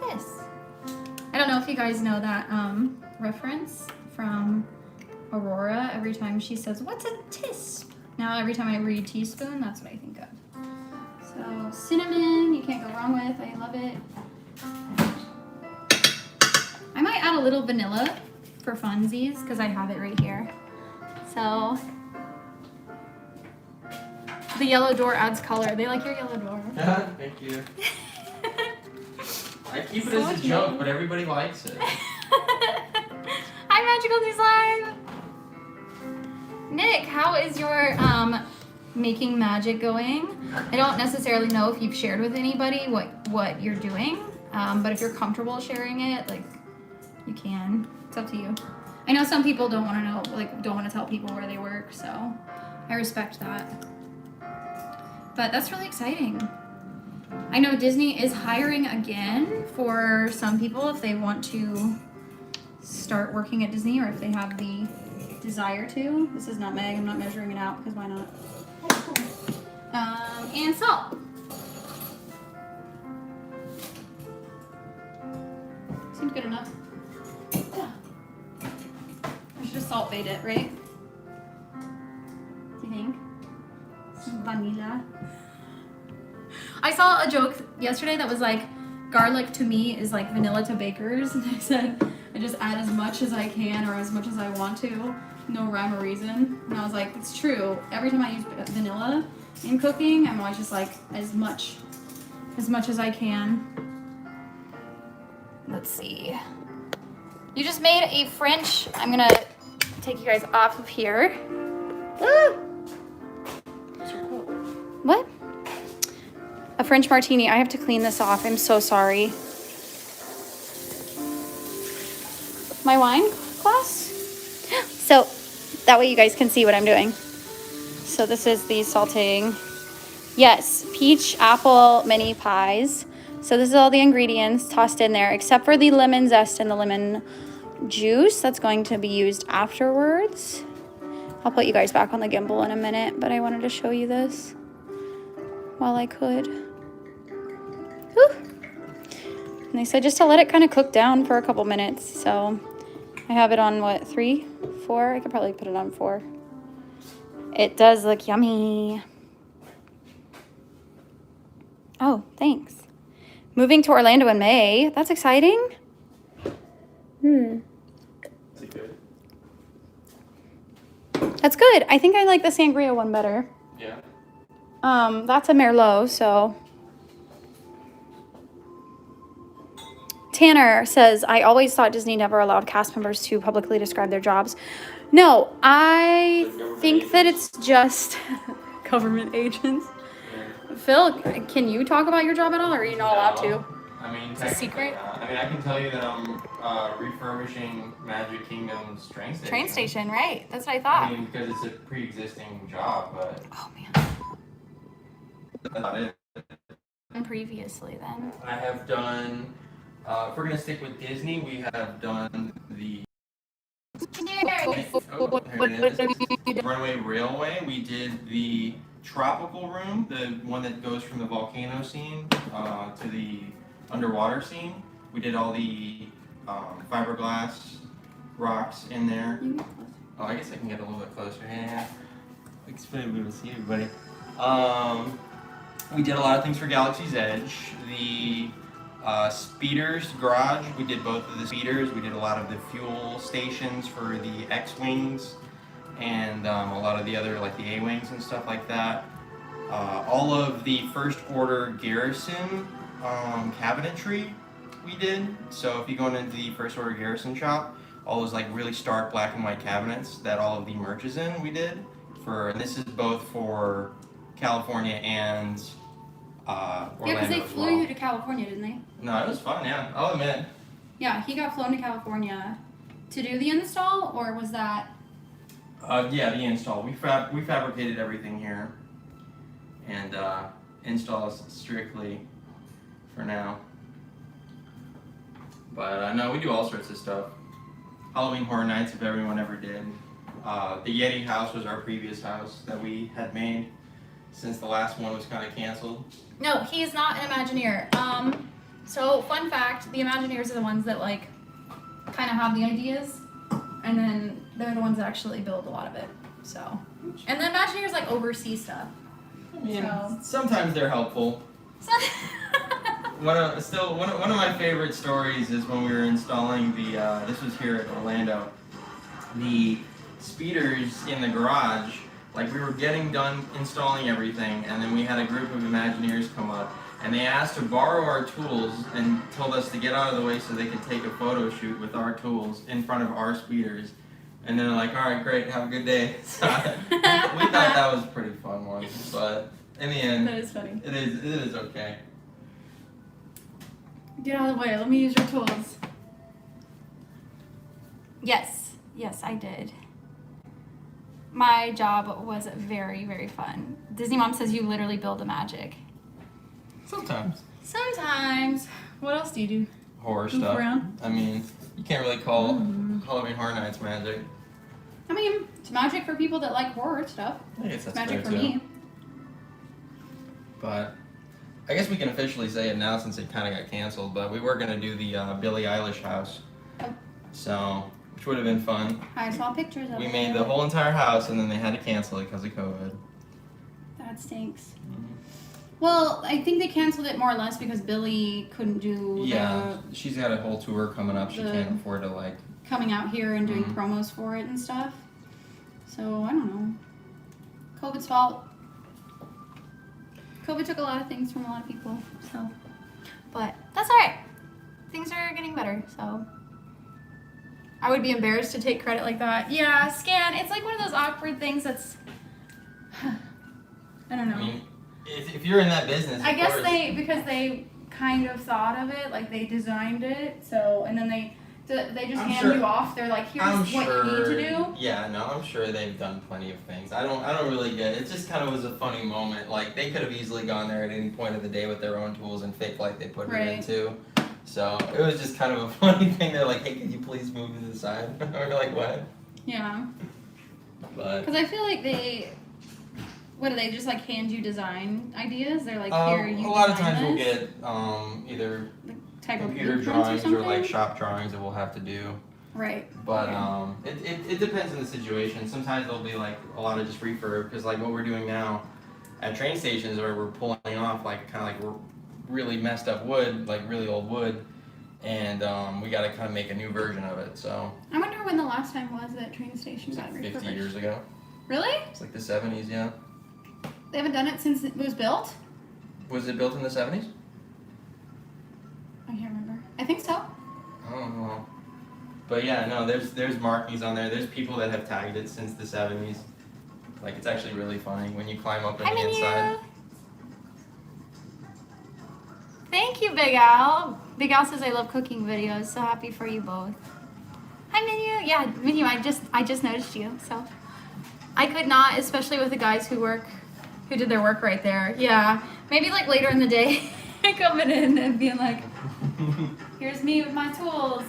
Speaker 1: this. I don't know if you guys know that reference from Aurora. Every time she says, "What's a teaspoon?" Now every time I read teaspoon, that's what I think of. So cinnamon, you can't go wrong with. I love it. I might add a little vanilla for funsies because I have it right here. So the yellow door adds color. They like your yellow door.
Speaker 2: Thank you. I keep it as a joke, but everybody likes it.
Speaker 1: Hi, Magical Design. Nick, how is your making magic going? I don't necessarily know if you've shared with anybody what you're doing, but if you're comfortable sharing it, like, you can. It's up to you. I know some people don't want to know, like, don't want to tell people where they work, so I respect that. But that's really exciting. I know Disney is hiring again for some people if they want to start working at Disney or if they have the desire to. This is nutmeg. I'm not measuring it out because why not? And salt. Seems good enough. Yeah. I should have salt bait it, right? Do you think? Some vanilla. I saw a joke yesterday that was like, garlic to me is like vanilla to bakers. And I said, I just add as much as I can or as much as I want to. No rhyme or reason. And I was like, it's true. Every time I use vanilla in cooking, I'm always just like, as much as I can. Let's see. You just made a French, I'm gonna take you guys off of here. Ah! What? A French martini. I have to clean this off. I'm so sorry. My wine glass? So that way you guys can see what I'm doing. So this is the salting. Yes, peach apple mini pies. So this is all the ingredients tossed in there except for the lemon zest and the lemon juice that's going to be used afterwards. I'll put you guys back on the gimbal in a minute, but I wanted to show you this while I could. Whew. And they said just to let it kind of cook down for a couple minutes. So I have it on what, 3, 4? I could probably put it on 4. It does look yummy. Oh, thanks. Moving to Orlando in May. That's exciting.
Speaker 3: Is it good?
Speaker 1: That's good. I think I like the sangria one better.
Speaker 2: Yeah.
Speaker 1: That's a Merlot, so. Tanner says, I always thought Disney never allowed cast members to publicly describe their jobs. No, I think that it's just government agents. Phil, can you talk about your job at all, or are you not allowed to?
Speaker 2: I mean,
Speaker 1: It's a secret?
Speaker 2: not. I mean, I can tell you that I'm refurbishing Magic Kingdom's train station.
Speaker 1: Train station, right? That's what I thought.
Speaker 2: I mean, because it's a pre-existing job, but
Speaker 1: Oh man.
Speaker 2: that's not it.
Speaker 1: And previously then.
Speaker 2: I have done, if we're going to stick with Disney, we have done the Runway Railway. We did the tropical room, the one that goes from the volcano scene to the underwater scene. We did all the fiberglass rocks in there. Oh, I guess I can get a little bit closer. Yeah, it's pretty good to see everybody. We did a lot of things for Galaxy's Edge. The speeders garage, we did both of the speeders. We did a lot of the fuel stations for the X-Wings and a lot of the other, like the A-Wings and stuff like that. All of the First Order Garrison cabinetry we did. So if you go into the First Order Garrison shop, all those like really stark black and white cabinets that all of the merch is in, we did. And this is both for California and Orlando
Speaker 1: Yeah, because they
Speaker 2: as
Speaker 1: flew
Speaker 2: well.
Speaker 1: you to California, didn't they?
Speaker 2: No, it was fun, yeah. I'll admit.
Speaker 1: Yeah, he got flown to California to do the install, or was that?
Speaker 2: Yeah, the install. We fabricated everything here, and installs strictly for now. But no, we do all sorts of stuff. Halloween Horror Nights, if everyone ever did. The Yeti house was our previous house that we had made since the last one was kind of canceled.
Speaker 1: No, he's not an Imagineer. So fun fact, the Imagineers are the ones that like kind of have the ideas, and then they're the ones that actually build a lot of it. So, and the Imagineers like oversee stuff.
Speaker 2: I mean,
Speaker 1: So.
Speaker 2: sometimes they're helpful. One of my favorite stories is when we were installing the, this was here at Orlando, the speeders in the garage. Like, we were getting done installing everything, and then we had a group of Imagineers come up, and they asked to borrow our tools and told us to get out of the way so they could take a photo shoot with our tools in front of our speeders. And then they're like, all right, great, have a good day. So we thought that was a pretty fun one, but in the end,
Speaker 1: That is funny.
Speaker 2: it is okay.
Speaker 1: Get out of the way. Let me use your tools. Yes, I did. My job was very, very fun. Disney Mom says you literally build a magic.
Speaker 2: Sometimes.
Speaker 1: Sometimes. What else do you do?
Speaker 2: Horror
Speaker 1: Goof
Speaker 2: stuff.
Speaker 1: around?
Speaker 2: I mean, you can't really call Halloween Horror Nights magic.
Speaker 1: I mean, it's magic for people that like horror stuff.
Speaker 2: I guess
Speaker 1: It's
Speaker 2: that's
Speaker 1: magic
Speaker 2: fair
Speaker 1: for
Speaker 2: too.
Speaker 1: me.
Speaker 2: But I guess we can officially say it now since it kind of got canceled. But we were gonna do the Billie Eilish house,
Speaker 1: Oh.
Speaker 2: so which would have been fun.
Speaker 1: I saw pictures of
Speaker 2: We
Speaker 1: it.
Speaker 2: made the whole entire house, and then they had to cancel it because of COVID.
Speaker 1: That stinks. Well, I think they canceled it more or less because Billy couldn't do
Speaker 2: Yeah, she's got a whole tour coming up. She
Speaker 1: the-
Speaker 2: can't afford to like.
Speaker 1: the coming out here and doing
Speaker 2: Mhm.
Speaker 1: promos for it and stuff. So, I don't know. COVID's fault. COVID took a lot of things from a lot of people, so. But that's alright. Things are getting better, so. I would be embarrassed to take credit like that. Yeah, scan. It's like one of those awkward things that's. I don't know.
Speaker 2: I mean, if you're in that business,
Speaker 1: I
Speaker 2: of
Speaker 1: guess
Speaker 2: course.
Speaker 1: because they kind of thought of it, like they designed it, so, and then they just
Speaker 2: I'm
Speaker 1: hand
Speaker 2: sure-
Speaker 1: you off. They're like, here's
Speaker 2: I'm
Speaker 1: what
Speaker 2: sure,
Speaker 1: you need to do.
Speaker 2: Yeah, no, I'm sure they've done plenty of things. I don't really get it. It just kind of was a funny moment. Like, they could have easily gone there at any point of the day with their own tools and fake like they put it
Speaker 1: Right.
Speaker 2: into. So it was just kind of a funny thing. They're like, hey, can you please move to the side? We're like, what?
Speaker 1: Yeah,
Speaker 2: But
Speaker 1: because I feel like what do they just like hand you design ideas? They're like, here, you
Speaker 2: a lot of
Speaker 1: design
Speaker 2: times we'll
Speaker 1: this?
Speaker 2: get either
Speaker 1: Type of
Speaker 2: computer
Speaker 1: blueprints
Speaker 2: drawings
Speaker 1: or
Speaker 2: or like
Speaker 1: something?
Speaker 2: shop drawings that we'll have to do.
Speaker 1: Right.
Speaker 2: But
Speaker 1: Yeah.
Speaker 2: it depends on the situation. Sometimes there'll be like a lot of just refurb because like what we're doing now at train stations where we're pulling off like kind of like really messed up wood, like really old wood, and we got to kind of make a new version of it. So
Speaker 1: I wonder when the last time was that train station
Speaker 2: it's
Speaker 1: got
Speaker 2: like 50
Speaker 1: refurbished.
Speaker 2: years ago.
Speaker 1: Really?
Speaker 2: It's like the 70s, yeah.
Speaker 1: They haven't done it since it was built?
Speaker 2: Was it built in the 70s?
Speaker 1: I can't remember. I think so.
Speaker 2: I don't know. But yeah, no, there's markings on there. There's people that have tagged it since the 70s. Like, it's actually really funny when you climb up on the inside.
Speaker 1: Thank you, Big Al. Big Al says I love cooking videos. So happy for you both. Hi, Minu. Yeah, Minu. I just noticed you. So I could not, especially with the guys who did their work right there. Yeah, maybe like later in the day, coming in and being like, "Here's me with my tools."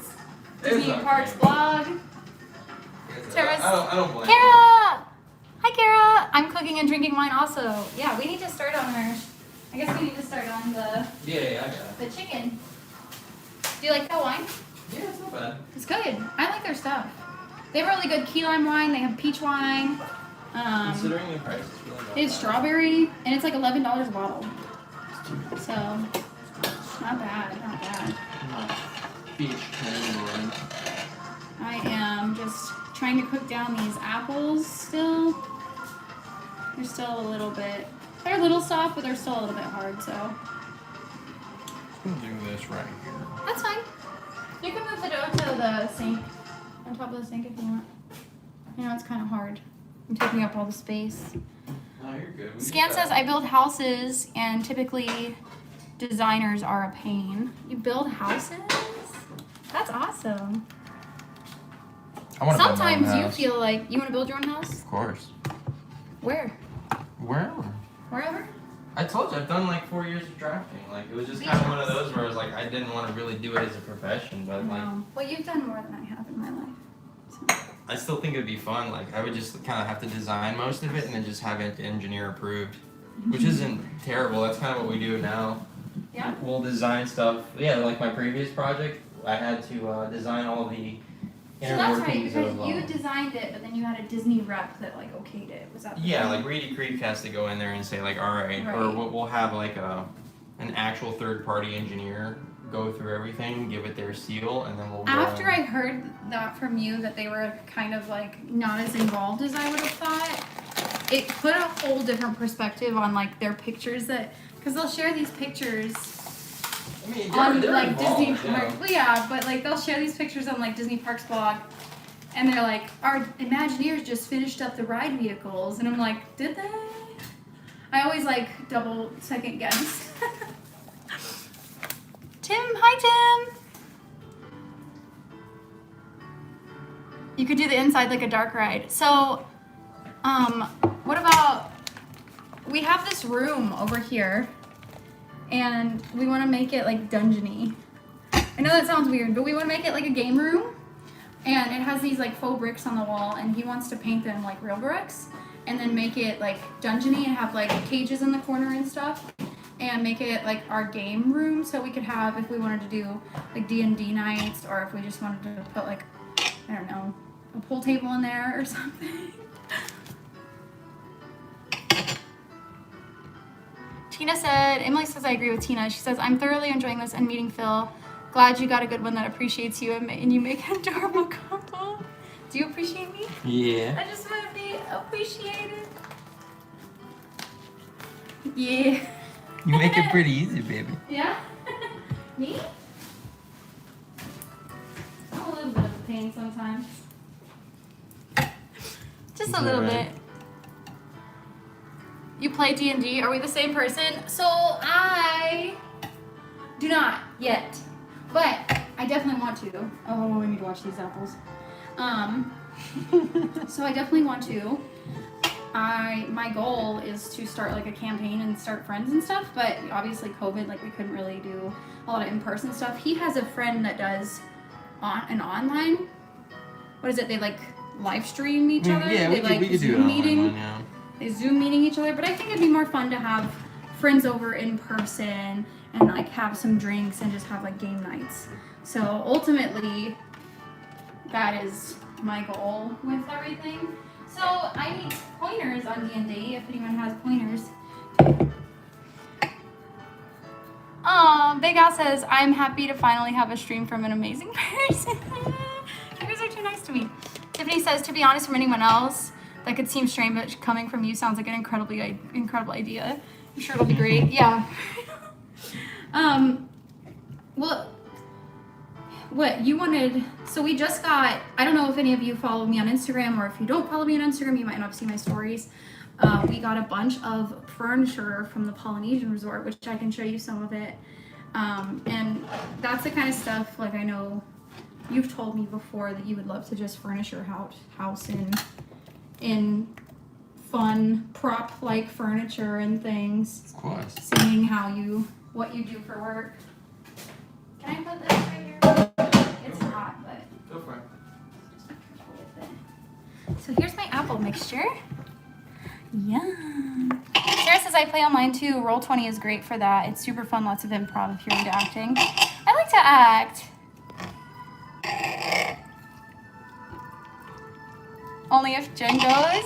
Speaker 1: Disney
Speaker 2: okay.
Speaker 1: Parks blog. Tara's-
Speaker 2: I don't blame
Speaker 1: Kara! Hi, Kara! I'm cooking and drinking wine also. Yeah, we need to start on I guess we need to start on
Speaker 2: you. Yeah, I got it.
Speaker 1: the chicken. Do you like that wine?
Speaker 2: Yeah, it's not bad.
Speaker 1: It's good. I like their stuff. They have really good key lime wine. They have peach wine.
Speaker 2: Considering the price, it's really not
Speaker 1: It's
Speaker 2: bad.
Speaker 1: strawberry, and it's like $11 a bottle. So, not bad, not bad.
Speaker 2: Peach wine.
Speaker 1: I am just trying to cook down these apples still. They're still a little bit, they're a little soft, but they're still a little bit hard, so.
Speaker 2: I'm gonna do this right here.
Speaker 1: That's fine. You can move the dough to the sink, on top of the sink if you want. You know, it's kind of hard. I'm taking up all the space.
Speaker 2: No, you're good. We
Speaker 1: Scan
Speaker 2: can
Speaker 1: says,
Speaker 2: start.
Speaker 1: I build houses, and typically designers are a pain. You build houses? That's awesome.
Speaker 2: I want to build my own
Speaker 1: Sometimes you
Speaker 2: house.
Speaker 1: feel like you want to build your own house.
Speaker 2: Of course.
Speaker 1: Where?
Speaker 2: Wherever.
Speaker 1: Wherever?
Speaker 2: I told you, I've done like 4 years of drafting. Like, it was just kind of one of those where I was like, I didn't want to really do it as a profession, but like,
Speaker 1: Well, you've done more than I have in my life. So.
Speaker 2: I still think it'd be fun. Like, I would just kind of have to design most of it and then just have it engineer approved, which isn't terrible. That's kind of what we do now.
Speaker 1: Yeah.
Speaker 2: We'll design stuff. Yeah, like my previous project, I had to design all the
Speaker 1: So
Speaker 2: inner
Speaker 1: that's right,
Speaker 2: workings
Speaker 1: because
Speaker 2: of.
Speaker 1: you designed it, but then you had a Disney rep that like okayed it. Was that? The
Speaker 2: Yeah,
Speaker 1: thing?
Speaker 2: like Reedy Creek has to go in there and say like, all right, or
Speaker 1: Right.
Speaker 2: we'll have like an actual third-party engineer go through everything, give it their seal, and then we'll.
Speaker 1: After I heard that from you, that they were kind of like not as involved as I would have thought, it put a whole different perspective on like their pictures that, because they'll share these pictures
Speaker 2: I mean,
Speaker 1: on
Speaker 2: they're
Speaker 1: like
Speaker 2: involved,
Speaker 1: Disney Parks. Well, yeah, but like they'll share these pictures on like Disney Parks blog, and they're like, our Imagineers just finished up the ride vehicles, and I'm like, did they? I always like double second guess. Tim, hi Tim. You could do the inside like a dark ride. So, what about, we have this room over here, and we want to make it like dungeony. I know that sounds weird, but we want to make it like a game room, and it has these like faux bricks on the wall, and he wants to paint them like real bricks, and then make it like dungeony and have like cages in the corner and stuff, and make it like our game room, so we could have, if we wanted to do like D&D nights, or if we just wanted to put like, I don't know, a pool table in there or something. Tina said, Emily says, I agree with Tina. She says, I'm thoroughly enjoying this and meeting Phil. Glad you got a good one that appreciates you and you make an adorable couple. Do you appreciate me?
Speaker 2: Yeah.
Speaker 1: I just want to be appreciated. Yeah.
Speaker 2: You make it pretty easy, baby.
Speaker 1: Yeah? Me? I'm a little bit of a pain sometimes. Just a little bit. You play D&D? Are we the same person? So I do not yet, but I definitely want to. Oh, I need to watch these apples. So I definitely want to. My goal is to start like a campaign and start friends and stuff, but obviously COVID, like we couldn't really do a lot of in-person stuff. He has a friend that does an online, what is it? They like live stream each other.
Speaker 2: Yeah,
Speaker 1: they
Speaker 2: we could do
Speaker 1: Zoom
Speaker 2: it
Speaker 1: meeting.
Speaker 2: online, yeah.
Speaker 1: They Zoom meeting each other, but I think it'd be more fun to have friends over in person and like have some drinks and just have like game nights. So ultimately, that is my goal with everything. So I need pointers on D&D if anyone has pointers. Big Al says, I'm happy to finally have a stream from an amazing person. You guys are too nice to me. Tiffany says, to be honest, from anyone else, that could seem strange, but coming from you sounds like an incredible idea. I'm sure it'll be great. Yeah. Well, what you wanted, so we just got, I don't know if any of you follow me on Instagram, or if you don't follow me on Instagram, you might not see my stories. We got a bunch of furniture from the Polynesian resort, which I can show you some of it. And that's the kind of stuff, like I know you've told me before that you would love to just furnish your house in fun prop-like furniture and things.
Speaker 2: Of course.
Speaker 1: Seeing what you do for work. Can I put this right here? It's hot, but
Speaker 2: Go for it.
Speaker 1: just be careful with it. So here's my apple mixture. Yum. Sarah says I play online too. Roll20 is great for that. It's super fun, lots of improv if you're into acting. I like to act. Only if Jen goes.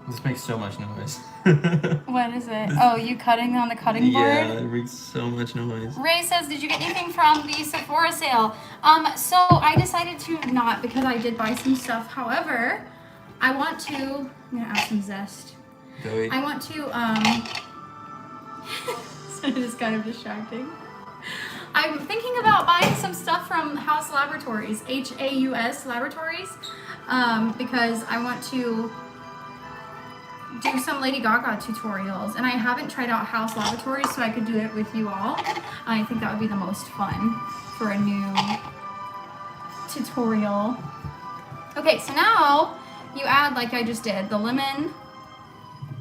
Speaker 2: This makes so much noise.
Speaker 1: What is it? Oh, you cutting on the cutting board?
Speaker 2: Yeah, it makes so much noise.
Speaker 1: Ray says, did you get anything from the Sephora sale? So I decided to not, because I did buy some stuff. However, I want to, I'm gonna add some zest.
Speaker 2: Zoe.
Speaker 1: I want to, so it is kind of distracting. I'm thinking about buying some stuff from House Laboratories, Haus Laboratories, because I want to do some Lady Gaga tutorials, and I haven't tried out house lavatories, so I could do it with you all. I think that would be the most fun for a new tutorial. Okay, so now you add, like I just did, the lemon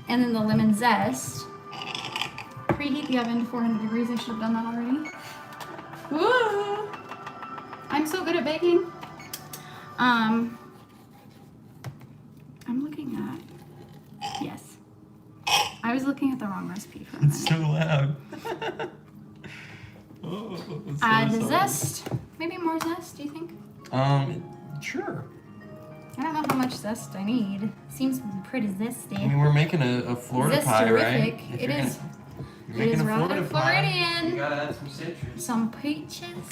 Speaker 1: and then the lemon zest. Preheat the oven to 400 degrees. I should have done that already. Woo! I'm so good at baking. I'm looking at, yes. I was looking at the wrong recipe for a minute.
Speaker 2: It's so loud. Oh, it's so
Speaker 1: Add the
Speaker 2: soft.
Speaker 1: zest. Maybe more zest, do you think?
Speaker 2: Sure.
Speaker 1: I don't know how much zest I need. Seems pretty zesty.
Speaker 2: I mean, we're making a Florida pie, right?
Speaker 1: Zesterific.
Speaker 2: If
Speaker 1: It
Speaker 2: you're
Speaker 1: is.
Speaker 2: You're
Speaker 1: It
Speaker 2: making
Speaker 1: is
Speaker 2: a
Speaker 1: rather
Speaker 2: Florida pie.
Speaker 1: Floridian.
Speaker 2: You gotta add some citrus.
Speaker 1: Some peaches.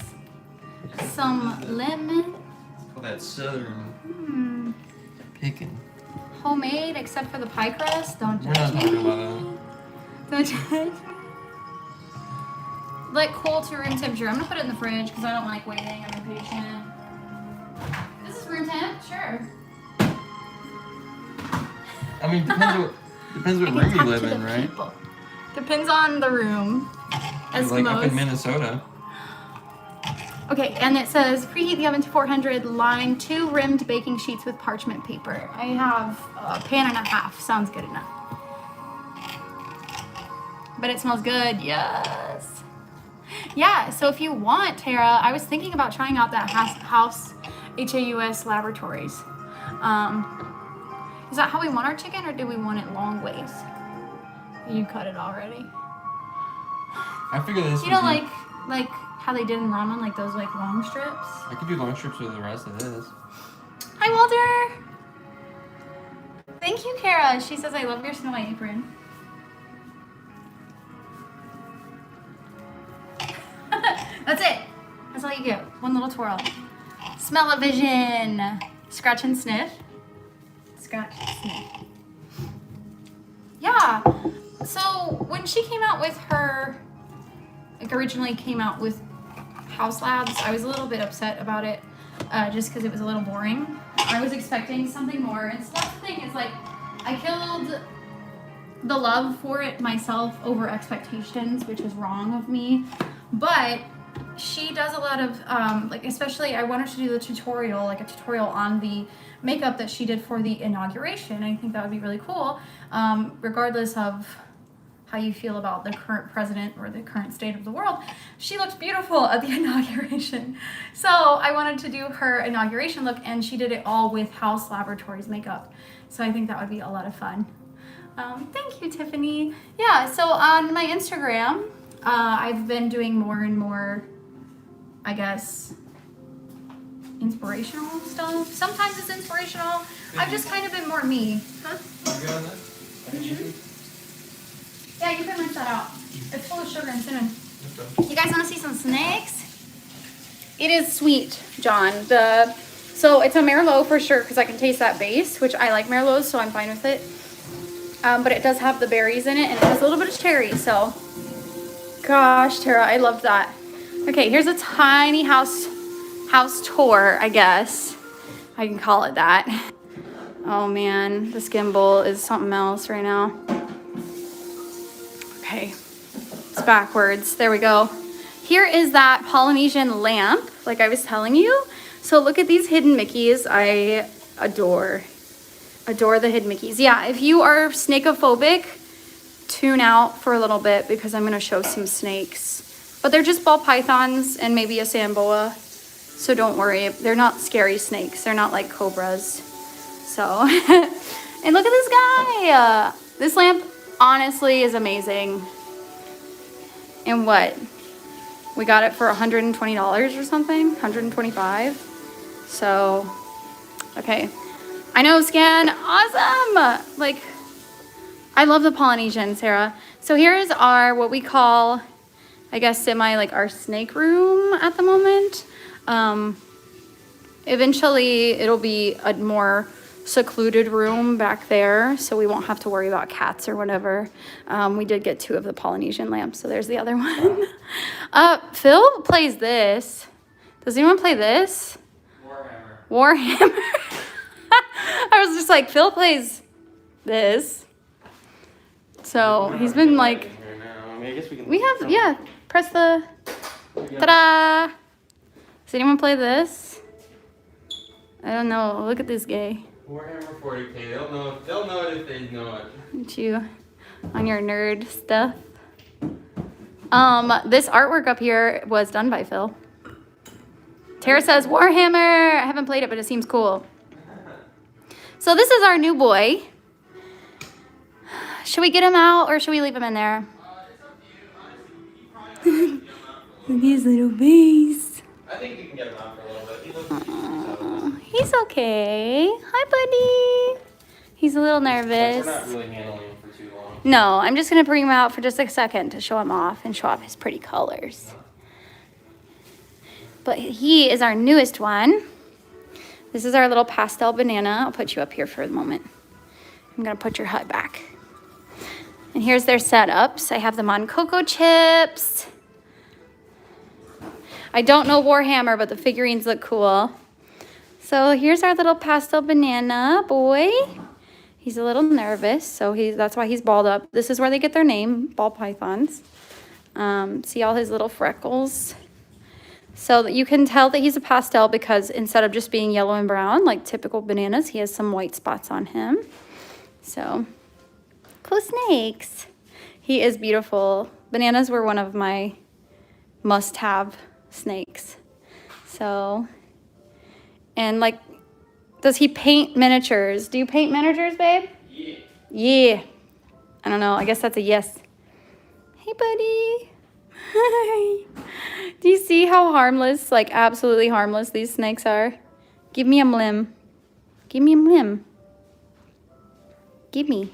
Speaker 1: Some lemon.
Speaker 2: Call that southern picking.
Speaker 1: Homemade, except for the pie crust. Don't
Speaker 2: We're
Speaker 1: judge
Speaker 2: not
Speaker 1: me.
Speaker 2: talking about that.
Speaker 1: Don't judge me. Let cool to room temperature. I'm gonna put it in the fridge because I don't like waiting. I'm impatient. This is room temp, sure.
Speaker 2: I mean, depends what
Speaker 1: I
Speaker 2: room
Speaker 1: can
Speaker 2: you
Speaker 1: talk
Speaker 2: live
Speaker 1: to
Speaker 2: in,
Speaker 1: the
Speaker 2: right?
Speaker 1: people. Depends on the room. Eskimos.
Speaker 2: Like up in Minnesota.
Speaker 1: Okay, and it says preheat the oven to 400, line 2 rimmed baking sheets with parchment paper. I have a pan and a half. Sounds good enough. But it smells good. Yes. Yeah, so if you want, Tara, I was thinking about trying out that house HAUS laboratories. Is that how we want our chicken, or do we want it long ways? You cut it already.
Speaker 2: I figure this.
Speaker 1: You know, like how they did in ramen, like those like long strips.
Speaker 2: I could do long strips with the rest of this.
Speaker 1: Hi, Walter. Thank you, Kara. She says I love your snow apron. That's it. That's all you get. One little twirl. Smell-o-vision. Scratch and sniff. Scratch and sniff. Yeah. So when she came out with her, like originally came out with House Labs, I was a little bit upset about it, just because it was a little boring. I was expecting something more, and so that's the thing, is like, I killed the love for it myself over expectations, which was wrong of me, but she does a lot of, like, especially I wanted to do the tutorial, like a tutorial on the makeup that she did for the inauguration. I think that would be really cool, regardless of how you feel about the current president or the current state of the world. She looked beautiful at the inauguration. So I wanted to do her inauguration look, and she did it all with House Laboratories makeup. So I think that would be a lot of fun. Thank you, Tiffany. Yeah, so on my Instagram, I've been doing more and more, I guess, inspirational stuff. Sometimes it's inspirational. I've just kind of been more me. Huh?
Speaker 2: You got that?
Speaker 1: Yeah, you can rinse that out. It's full of sugar and cinnamon. You guys want to see some snakes? It is sweet, John. So it's a Merlot for sure, because I can taste that base, which I like Merlots, so I'm fine with it. But it does have the berries in it, and it has a little bit of cherry, so. Gosh, Tara, I love that. Okay, here's a tiny house tour, I guess. I can call it that. Oh man, this gimbal is something else right now. Okay, it's backwards. There we go. Here is that Polynesian lamp, like I was telling you. So look at these hidden Mickeys. I adore the hidden Mickeys. Yeah, if you are snakeophobic, tune out for a little bit because I'm gonna show some snakes. But they're just ball pythons and maybe a sand boa. So don't worry, they're not scary snakes. They're not like cobras. So, and look at this guy. This lamp honestly is amazing. And what? We got it for $120 or something, $125. So, okay. I know, Scan, awesome. Like, I love the Polynesian, Sarah. So here is our, what we call, I guess, like our snake room at the moment. Eventually it'll be a more secluded room back there, so we won't have to worry about cats or whatever. We did get 2 of the Polynesian lamps, so there's the other one. Phil plays this. Does anyone play this? Warhammer. I was just like, Phil plays this. So he's been like,
Speaker 2: Here now. I mean, I guess we can.
Speaker 1: we have, yeah, press the, ta-da! Does anyone play this? I don't know. Look at this guy.
Speaker 2: Warhammer 40K. They'll know it if they know it.
Speaker 1: Aren't you on your nerd stuff? This artwork up here was done by Phil. Tara says Warhammer. I haven't played it, but it seems cool. So this is our new boy. Should we get him out or should we leave him in there?
Speaker 2: It's up to you. Honestly, he probably wants to get him out for a little bit.
Speaker 1: His little base.
Speaker 2: I think you can get him out for a little bit. He looks
Speaker 1: He's okay. Hi, buddy. He's a little nervous.
Speaker 2: We're not really handling him for too long.
Speaker 1: No, I'm just going to bring him out for just a second to show him off and show off his pretty colors. But he is our newest one. This is our little pastel banana. I'll put you up here for a moment. I'm going to put your hut back. And here's their setups. I have them on cocoa chips. I don't know Warhammer, but the figurines look cool. So here's our little pastel banana boy. He's a little nervous, so that's why he's balled up. This is where they get their name, ball pythons. See all his little freckles? So that you can tell that he's a pastel because instead of just being yellow and brown, like typical bananas, he has some white spots on him. So, cool snakes. He is beautiful. Bananas were one of my must-have snakes. So, and like, does he paint miniatures? Do you paint miniatures, babe?
Speaker 2: Yeah.
Speaker 1: Yeah. I don't know. I guess that's a yes. Hey, buddy. Hi. Do you see how harmless, like absolutely harmless these snakes are? Give me a limb. Give me a limb. Give me.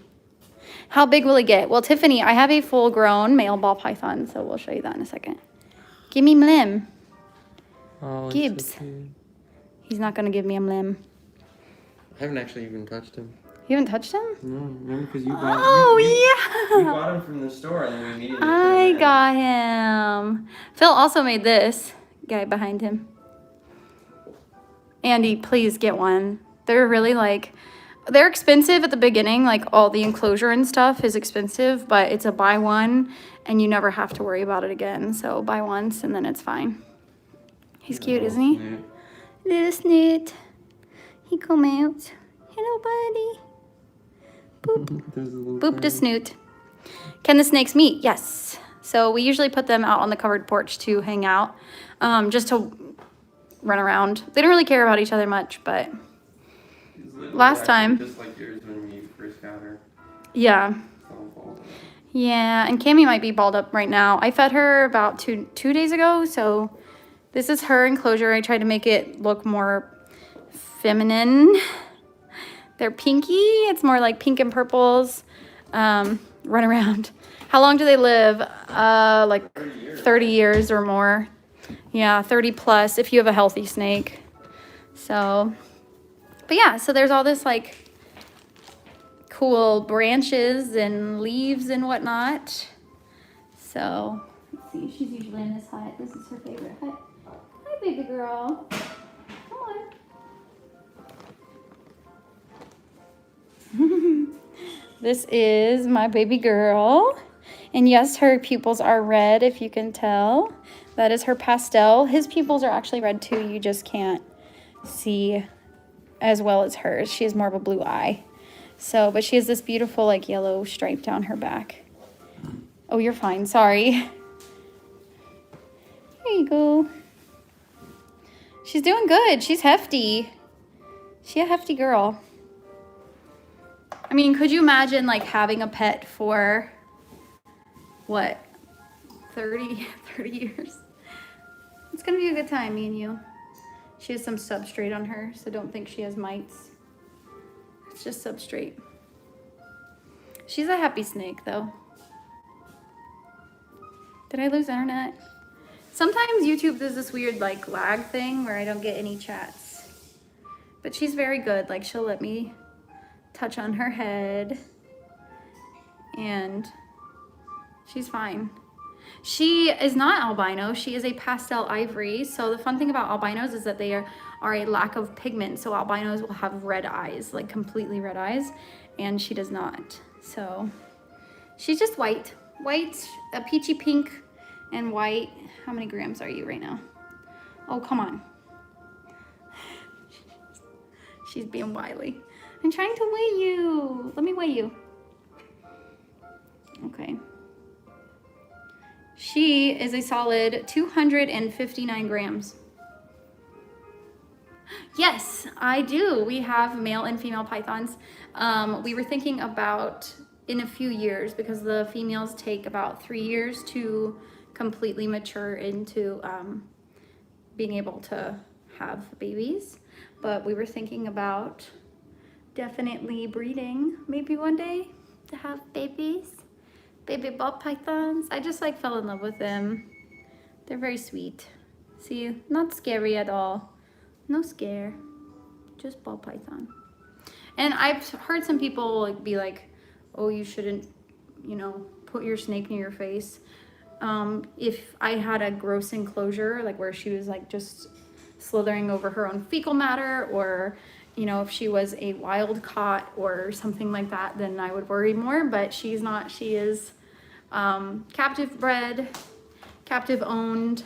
Speaker 1: How big will it get? Well, Tiffany, I have a full-grown male ball python, so we'll show you that in a second. Give me limb.
Speaker 2: Oh,
Speaker 1: Gibbs.
Speaker 2: so cute.
Speaker 1: He's not going to give me a limb.
Speaker 2: I haven't actually even touched him.
Speaker 1: You haven't touched him?
Speaker 2: No, remember because you bought
Speaker 1: Oh,
Speaker 2: We
Speaker 1: yeah.
Speaker 2: bought him from the store and then we immediately put him
Speaker 1: I
Speaker 2: in.
Speaker 1: got him. Phil also made this guy behind him. Andy, please get one. They're really like, they're expensive at the beginning. Like all the enclosure and stuff is expensive, but it's a buy one and you never have to worry about it again. So buy once and then it's fine. He's cute, isn't he?
Speaker 2: Yeah.
Speaker 1: Little snoot. He come out. Hello, buddy. Boop. Boop to snoot. Can the snakes meet? Yes. So we usually put them out on the covered porch to hang out, just to run around. They don't really care about each other much, but last time.
Speaker 2: Just like yours when you first got her.
Speaker 1: Yeah. Yeah, and Cammie might be balled up right now. I fed her about two days ago, so this is her enclosure. I tried to make it look more feminine. They're pinky. It's more like pink and purples. Run around. How long do they live? Like 30 years or more. Yeah, 30 plus if you have a healthy snake. So, but yeah, so there's all this like cool branches and leaves and whatnot. So, let's see. She's usually in this hut. This is her favorite hut. Hi, baby girl. Come on. This is my baby girl. And yes, her pupils are red, if you can tell. That is her pastel. His pupils are actually red too. You just can't see as well as hers. She has more of a blue eye. So, but she has this beautiful like yellow stripe down her back. Oh, you're fine. Sorry. Here you go. She's doing good. She's hefty. She a hefty girl. I mean, could you imagine like having a pet for what, 30 years? It's gonna be a good time, me and you. She has some substrate on her, so don't think she has mites. It's just substrate. She's a happy snake though. Did I lose internet? Sometimes YouTube does this weird like lag thing where I don't get any chats. But she's very good. Like she'll let me touch on her head and she's fine. She is not albino. She is a pastel ivory. So the fun thing about albinos is that they are a lack of pigment. So albinos will have red eyes, like completely red eyes, and she does not. So She's just white. White, a peachy pink, and white. How many grams are you right now? Oh, come on. She's being wily. I'm trying to weigh you. Let me weigh you. Okay. She is a solid 259 grams. Yes, I do. We have male and female pythons. We were thinking about in a few years, because the females take about 3 years to completely mature into being able to have babies. But we were thinking about definitely breeding maybe one day to have babies. Baby ball pythons. I just like fell in love with them. They're very sweet. See, not scary at all. No scare, just ball python. And I've heard some people like be like, oh, you shouldn't, you know, put your snake near your face. If I had a gross enclosure, like where she was like just slithering over her own fecal matter, or, you know, if she was a wild caught or something like that, then I would worry more, but she's not. She is captive bred, captive owned,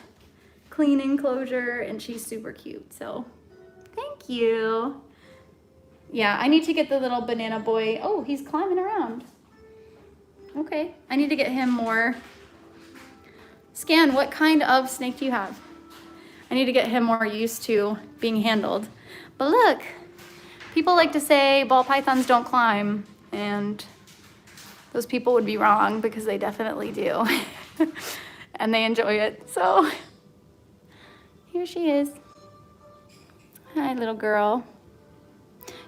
Speaker 1: clean enclosure, and she's super cute. So thank you. Yeah, I need to get the little banana boy. Oh, he's climbing around. Okay, I need to get him more. Scan, what kind of snake do you have? I need to get him more used to being handled. But look, people like to say ball pythons don't climb, and those people would be wrong, because they definitely do. And they enjoy it. So here she is. Hi, little girl.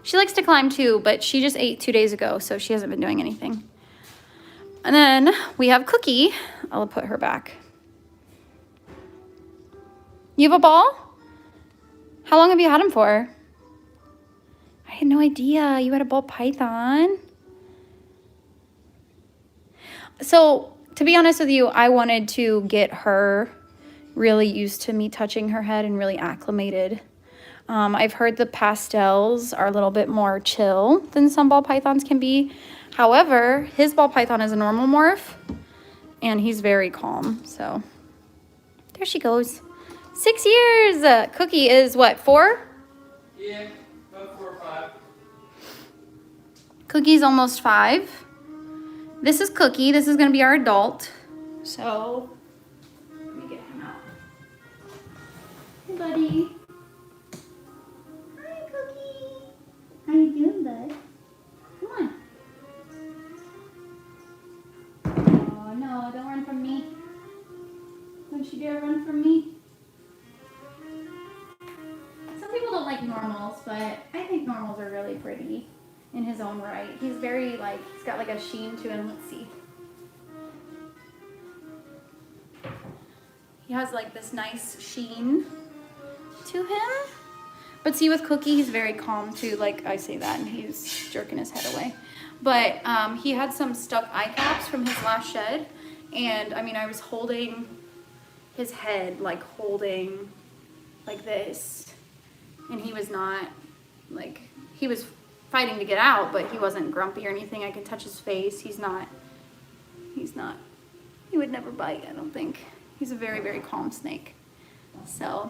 Speaker 1: She likes to climb too, but she just ate 2 days ago, so she hasn't been doing anything. And then we have Cookie. I'll put her back. You have a ball? How long have you had him for? I had no idea you had a ball python. So, to be honest with you, I wanted to get her really used to me touching her head and really acclimated. I've heard the pastels are a little bit more chill than some ball pythons can be. However, his ball python is a normal morph, and he's very calm. So, there she goes. 6 years. Cookie is what, 4?
Speaker 2: Yeah, about 4 or 5.
Speaker 1: Cookie's almost 5. This is Cookie. This is going to be our adult. So, let me get him out. Hey, buddy. Hi, Cookie. How you doing, bud? Come on. Oh, no, don't run from me. Don't you dare run from me. Some people don't like normals, but I think normals are really pretty in his own right. He's very, like, he's got like a sheen to him. Let's see. He has like this nice sheen to him. But see, with Cookie, he's very calm too. Like, I say that and he's jerking his head away. But he had some stuck eye caps from his last shed. And I mean, I was holding his head, like holding like this. And he was not, like, he was fighting to get out, but he wasn't grumpy or anything. I could touch his face. He's not, he would never bite, I don't think. He's a very, very calm snake. So,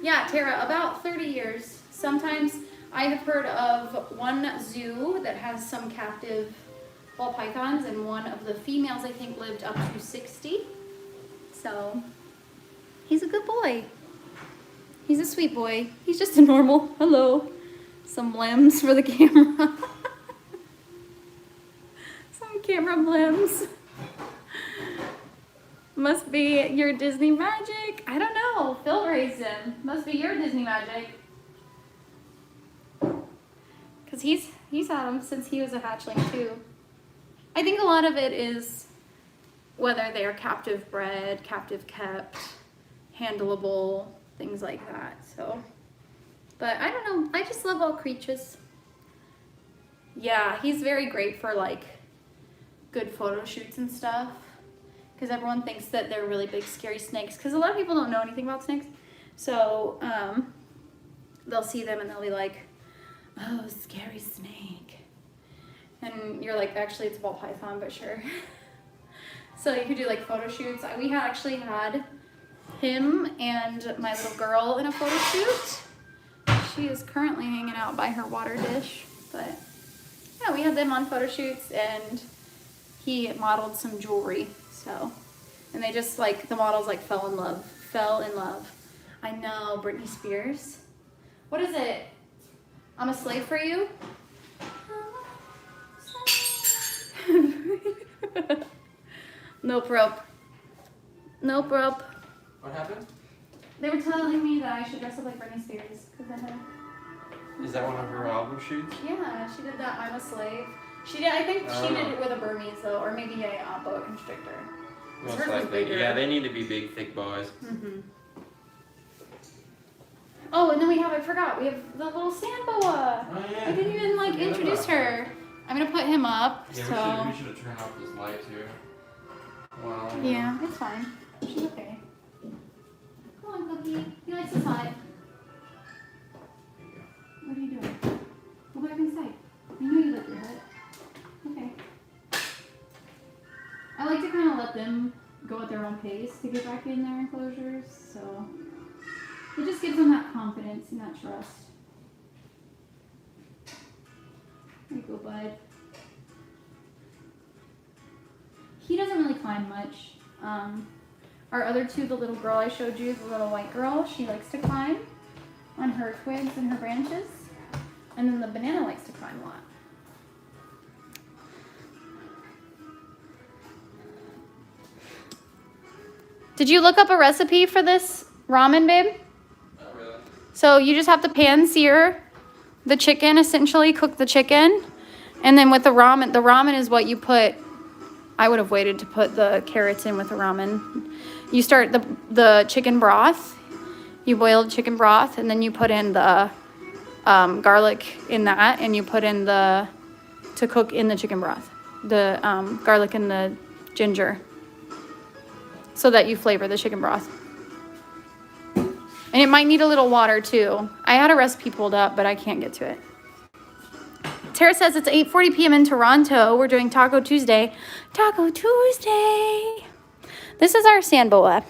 Speaker 1: yeah, Tara, about 30 years. Sometimes I have heard of one zoo that has some captive ball pythons, and one of the females, I think, lived up to 60. So, he's a good boy. He's a sweet boy. He's just a normal, hello. Some limbs for the camera. Some camera limbs. Must be your Disney magic. I don't know. Phil raised him. Must be your Disney magic. Because he's had him since he was a hatchling too. I think a lot of it is whether they are captive bred, captive kept, handleable, things like that. So, but I don't know. I just love all creatures. Yeah, he's very great for like good photo shoots and stuff. Because everyone thinks that they're really big, scary snakes. Because a lot of people don't know anything about snakes. So they'll see them and they'll be like, oh, scary snake. And you're like, actually it's a ball python, but sure. So you could do like photo shoots. We had actually had him and my little girl in a photo shoot. She is currently hanging out by her water dish, but yeah, we had them on photo shoots, and he modeled some jewelry. So, and they just like, the models like fell in love. I know, Britney Spears. What is it? I'm a slave for you? Nope, rope. Nope, rope.
Speaker 2: What happened?
Speaker 1: They were telling me that I should dress up like Britney Spears.
Speaker 2: Is that one of her album shoots?
Speaker 1: Yeah, she did that. I'm a slave. She did. I think she did it with a Burmese though, or maybe a boa constrictor.
Speaker 2: Most likely. Yeah, they need to be big, thick boys.
Speaker 1: Mm-hmm. Oh, and then we have, I forgot, we have the little sand boa.
Speaker 2: Oh, yeah.
Speaker 1: I didn't even like introduce her. I'm gonna put him up.
Speaker 2: Yeah,
Speaker 1: so.
Speaker 2: we should have turned off this light too. Wow.
Speaker 1: Yeah, it's fine. She's okay. Come on, Cookie. He likes to slide. What are you doing? Go back inside. You know you lift your head. Okay. I like to kind of let them go at their own pace to get back in their enclosures, so it just gives them that confidence and that trust. There you go, bud. He doesn't really climb much. Our other two, the little girl I showed you, the little white girl, she likes to climb on her twigs and her branches. And then the banana likes to climb a lot. Did you look up a recipe for this ramen, babe?
Speaker 2: Not really.
Speaker 1: So you just have to pan sear the chicken, essentially cook the chicken. And then with the ramen is what you put. I would have waited to put the carrots in with the ramen. You start the chicken broth. You boil the chicken broth, and then you put in the garlic in that, and you put in to cook in the chicken broth. The garlic and the ginger, so that you flavor the chicken broth. And it might need a little water too. I had a recipe pulled up, but I can't get to it. Tara says it's 8:40 p.m. in Toronto. We're doing Taco Tuesday. Taco Tuesday. This is our sand boa.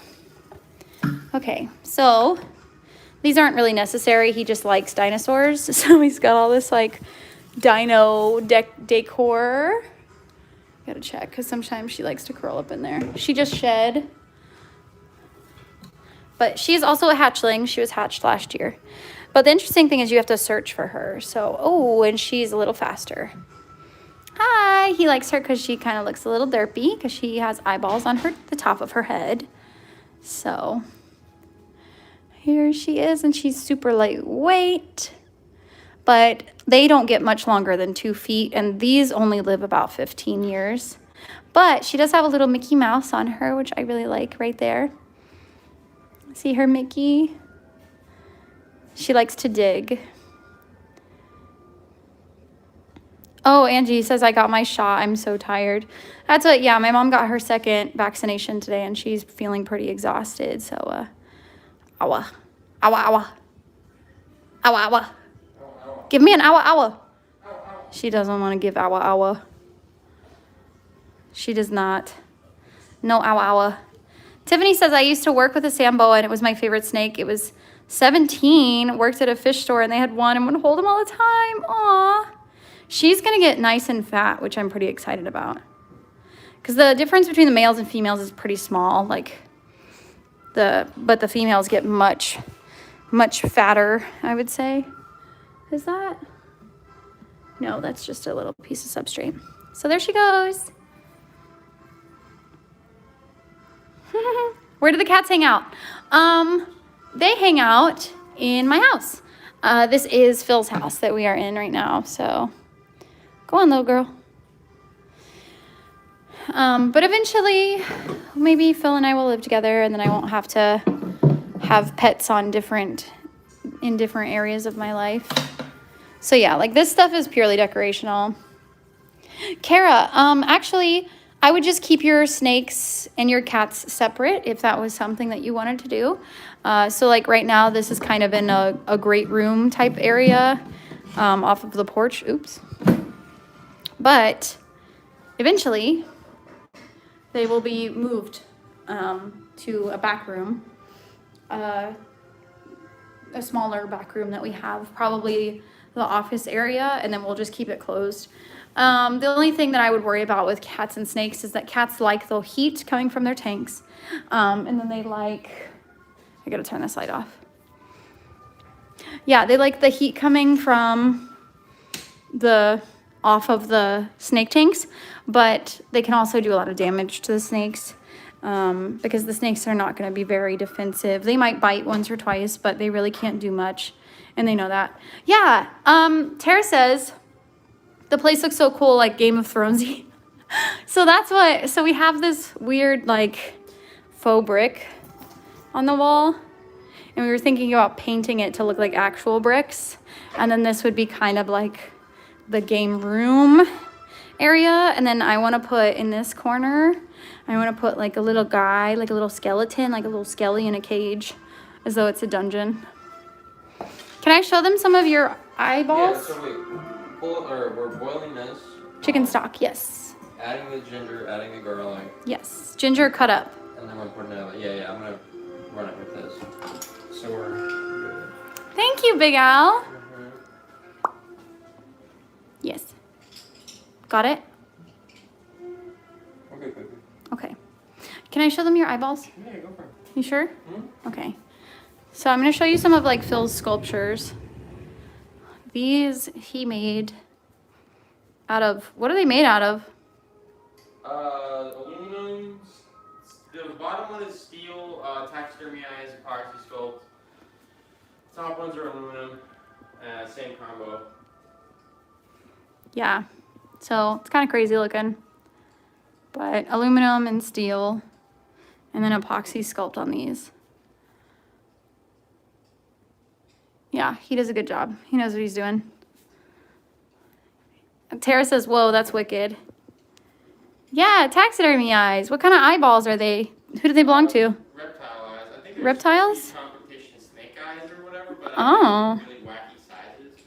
Speaker 1: Okay, so these aren't really necessary. He just likes dinosaurs. So he's got all this like dino decor. Gotta check, because sometimes she likes to curl up in there. She just shed. But she's also a hatchling. She was hatched last year. But the interesting thing is you have to search for her. So, oh, and she's a little faster. Hi. He likes her because she kind of looks a little derpy because she has eyeballs on the top of her head. So here she is, and she's super lightweight. But they don't get much longer than 2 feet, and these only live about 15 years. But she does have a little Mickey Mouse on her, which I really like right there. See her Mickey? She likes to dig. Oh, Angie says, I got my shot. I'm so tired. That's what, yeah, my mom got her second vaccination today, and she's feeling pretty exhausted. So, awa. Awa, awa. Awa, awa. Give me an awa, awa. She doesn't want to give awa, awa. She does not. No awa, awa. Tiffany says, I used to work with a sand boa, and it was my favorite snake. It was 17, worked at a fish store, and they had one and would hold him all the time. Aw. She's going to get nice and fat, which I'm pretty excited about. Because the difference between the males and females is pretty small. But the females get much, much fatter, I would say. Is that? No, that's just a little piece of substrate. So there she goes. Where do the cats hang out? They hang out in my house. This is Phil's house that we are in right now. So go on, little girl. But eventually, maybe Phil and I will live together, and then I won't have to have pets in different areas of my life. So yeah, like this stuff is purely decorational. Kara, actually, I would just keep your snakes and your cats separate if that was something that you wanted to do. So like right now, this is kind of in a great room type area off of the porch. Oops. But eventually, they will be moved to a back room, a smaller back room that we have, probably the office area, and then we'll just keep it closed. The only thing that I would worry about with cats and snakes is that cats like the heat coming from their tanks, and then they like, I gotta turn this light off. Yeah, they like the heat coming from off of the snake tanks, but they can also do a lot of damage to the snakes because the snakes are not going to be very defensive. They might bite once or twice, but they really can't do much, and they know that. Yeah, Tara says the place looks so cool, like Game of Thronesy. So we have this weird like faux brick on the wall, and we were thinking about painting it to look like actual bricks, and then this would be kind of like the game room area. And then I want to put in this corner, I want to put like a little guy, like a little skeleton, like a little skelly in a cage, as though it's a dungeon. Can I show them some of your eyeballs?
Speaker 2: Yeah, so we're boiling this.
Speaker 1: Chicken stock, yes.
Speaker 2: Adding the ginger, adding the garlic.
Speaker 1: Yes, ginger cut up.
Speaker 2: And then we're putting it, yeah, I'm gonna run it with this. So we're good.
Speaker 1: Thank you, Big Al. Yes. Got it?
Speaker 2: Okay, good.
Speaker 1: Okay. Can I show them your eyeballs?
Speaker 2: Yeah, go for it.
Speaker 1: You sure?
Speaker 2: Mm-hmm.
Speaker 1: Okay. So I'm going to show you some of like Phil's sculptures. These he made out of, what are they made out of?
Speaker 2: Aluminum. The bottom one is steel, taxidermized epoxy sculpt. Top ones are aluminum, same combo.
Speaker 1: Yeah. So it's kind of crazy looking. But aluminum and steel. And then epoxy sculpt on these. Yeah, he does a good job. He knows what he's doing. And Tara says, whoa, that's wicked. Yeah, taxidermy eyes. What kind of eyeballs are they? Who do they belong to?
Speaker 2: Reptile eyes. I think there's
Speaker 1: Reptiles?
Speaker 2: competition snake eyes or whatever, but
Speaker 1: Oh.
Speaker 2: really wacky sizes.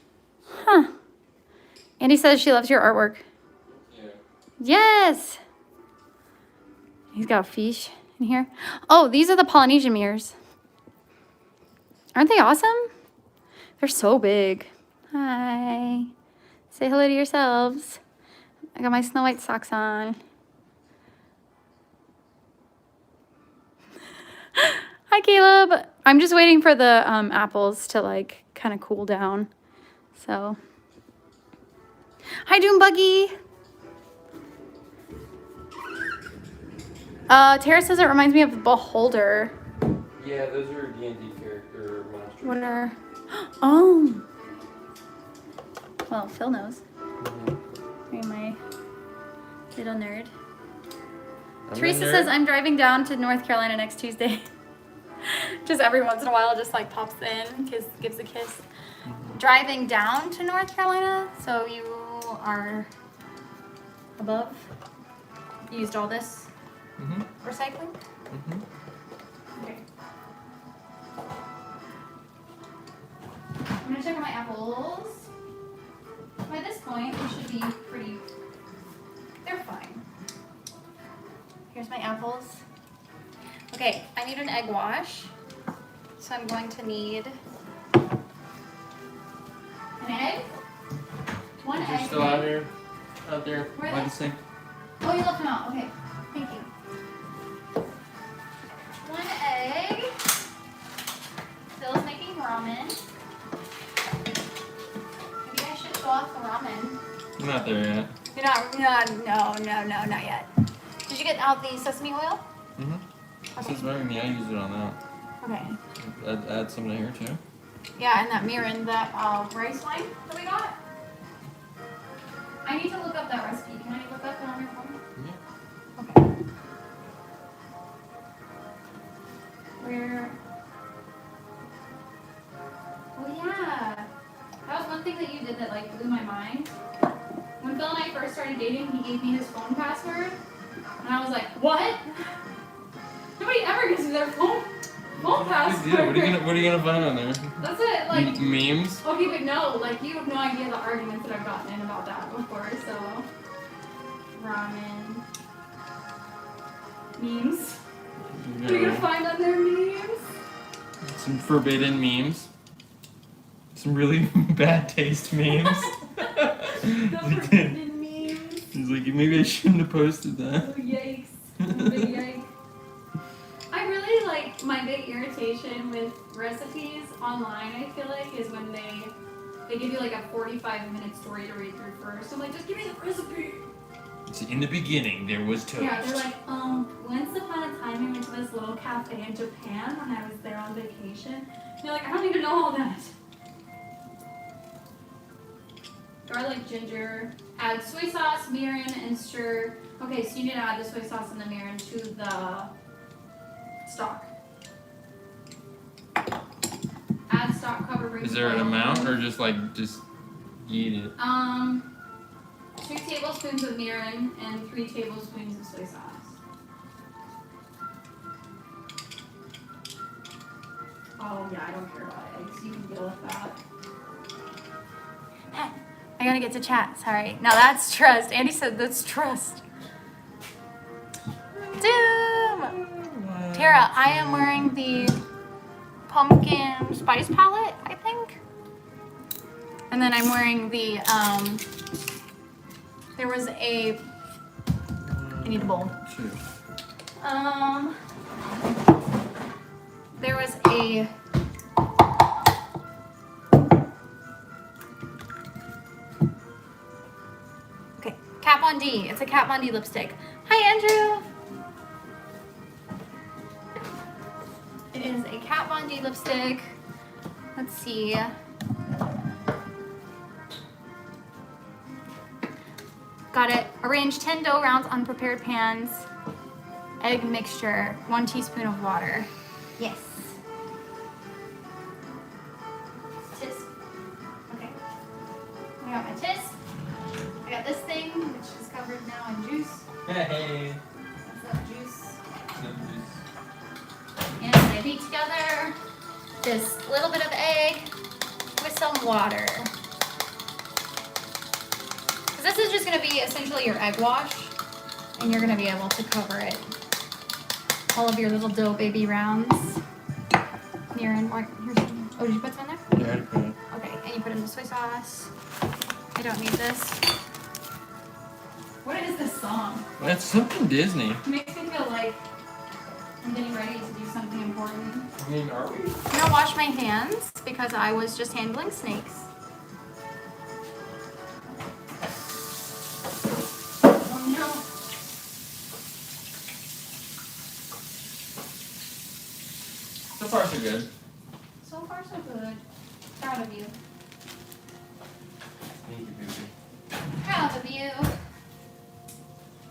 Speaker 1: Huh. Andy says she loves your artwork.
Speaker 2: Yeah.
Speaker 1: Yes. He's got a fish in here. Oh, these are the Polynesian mirrors. Aren't they awesome? They're so big. Hi. Say hello to yourselves. I got my Snow White socks on. Hi, Caleb. I'm just waiting for the apples to like kind of cool down. So, hi, Doom Buggy. Tara says it reminds me of Beholder.
Speaker 2: Yeah, those are D&D character monsters.
Speaker 1: What are? Oh. Well, Phil knows. You're my little nerd. Teresa says I'm driving down to North Carolina next Tuesday. Just every once in a while, just like pops in, gives a kiss. Driving down to North Carolina, so you are above. You used all this recycling. Okay. I'm gonna check on my apples. By this point, they should be pretty. They're fine. Here's my apples. Okay, I need an egg wash. So I'm going to need an egg. One
Speaker 2: You're
Speaker 1: egg.
Speaker 2: still out here? Out there?
Speaker 1: Where are
Speaker 2: By
Speaker 1: they?
Speaker 2: the sink?
Speaker 1: Oh, you left them out. Okay, thank you. One egg. Phil's making ramen. Maybe I should show off the ramen.
Speaker 2: I'm not there yet.
Speaker 1: You're not, not yet. Did you get out the sesame oil?
Speaker 2: This is very me. I use it on that.
Speaker 1: Okay.
Speaker 2: Add some to here too.
Speaker 1: Yeah, and that mirin, that rice wine that we got. I need to look up that recipe. Can I look up it on your phone?
Speaker 2: Yeah.
Speaker 1: Okay. Where? Oh yeah. That was one thing that you did that like blew my mind. When Phil and I first started dating, he gave me his phone password, and I was like, "What? Nobody ever gives me their phone password."
Speaker 2: What are you gonna find on there?
Speaker 1: That's it. Like
Speaker 2: memes.
Speaker 1: okay, but no, like you have no idea the arguments that I've gotten in about that before. So ramen memes.
Speaker 2: You
Speaker 1: You're gonna
Speaker 2: know,
Speaker 1: find on their memes.
Speaker 2: some forbidden memes. Some really bad taste memes.
Speaker 1: The forbidden memes.
Speaker 2: He's like, maybe I shouldn't have posted that.
Speaker 1: Oh, yikes. Big yikes. I really like my big irritation with recipes online, I feel like, is when they give you like a 45-minute story to read through first. I'm like, just give me the recipe.
Speaker 2: So in the beginning, there was toast.
Speaker 1: Yeah, they're like, once upon a time I went to this little cafe in Japan when I was there on vacation. And you're like, I don't even know all that. Garlic, ginger, add soy sauce, mirin, and stir. Okay, so you need to add the soy sauce and the mirin to the stock. Add stock, cover, bring
Speaker 2: Is there an amount or just eat it?
Speaker 1: 2 tablespoons of mirin and 3 tablespoons of soy sauce. Oh yeah, I don't care about eggs. You can deal with that. I gotta get to chat, sorry. No, that's trust. Andy said that's trust. Doom! Tara, I am wearing the pumpkin spice palette, I think. And then I'm wearing the, there was a, I need a bowl. There was a, okay, Kat Von D. It's a Kat Von D lipstick. Hi, Andrew. It is a Kat Von D lipstick. Let's see. Got it. Arrange 10 dough rounds on prepared pans. Egg mixture, 1 teaspoon of water. Yes. Tis. Okay. I got my tis. I got this thing, which is covered now in juice.
Speaker 2: Hey.
Speaker 1: What's up, juice? And I beat together this little bit of egg with some water. This is just going to be essentially your egg wash, and you're going to be able to cover it. All of your little dough baby rounds. Mirin, here's some. Oh, did you put some in there?
Speaker 2: Yeah, I put it.
Speaker 1: Okay, and you put in the soy sauce. I don't need this. What is this song?
Speaker 2: That's something Disney.
Speaker 1: It makes me feel like I'm getting ready to do something important.
Speaker 2: I mean, are we?
Speaker 1: I'm gonna wash my hands because I was just handling snakes. Oh no.
Speaker 2: So far, so good.
Speaker 1: So far so good. Proud of you.
Speaker 2: Thank you, baby.
Speaker 1: Proud of you.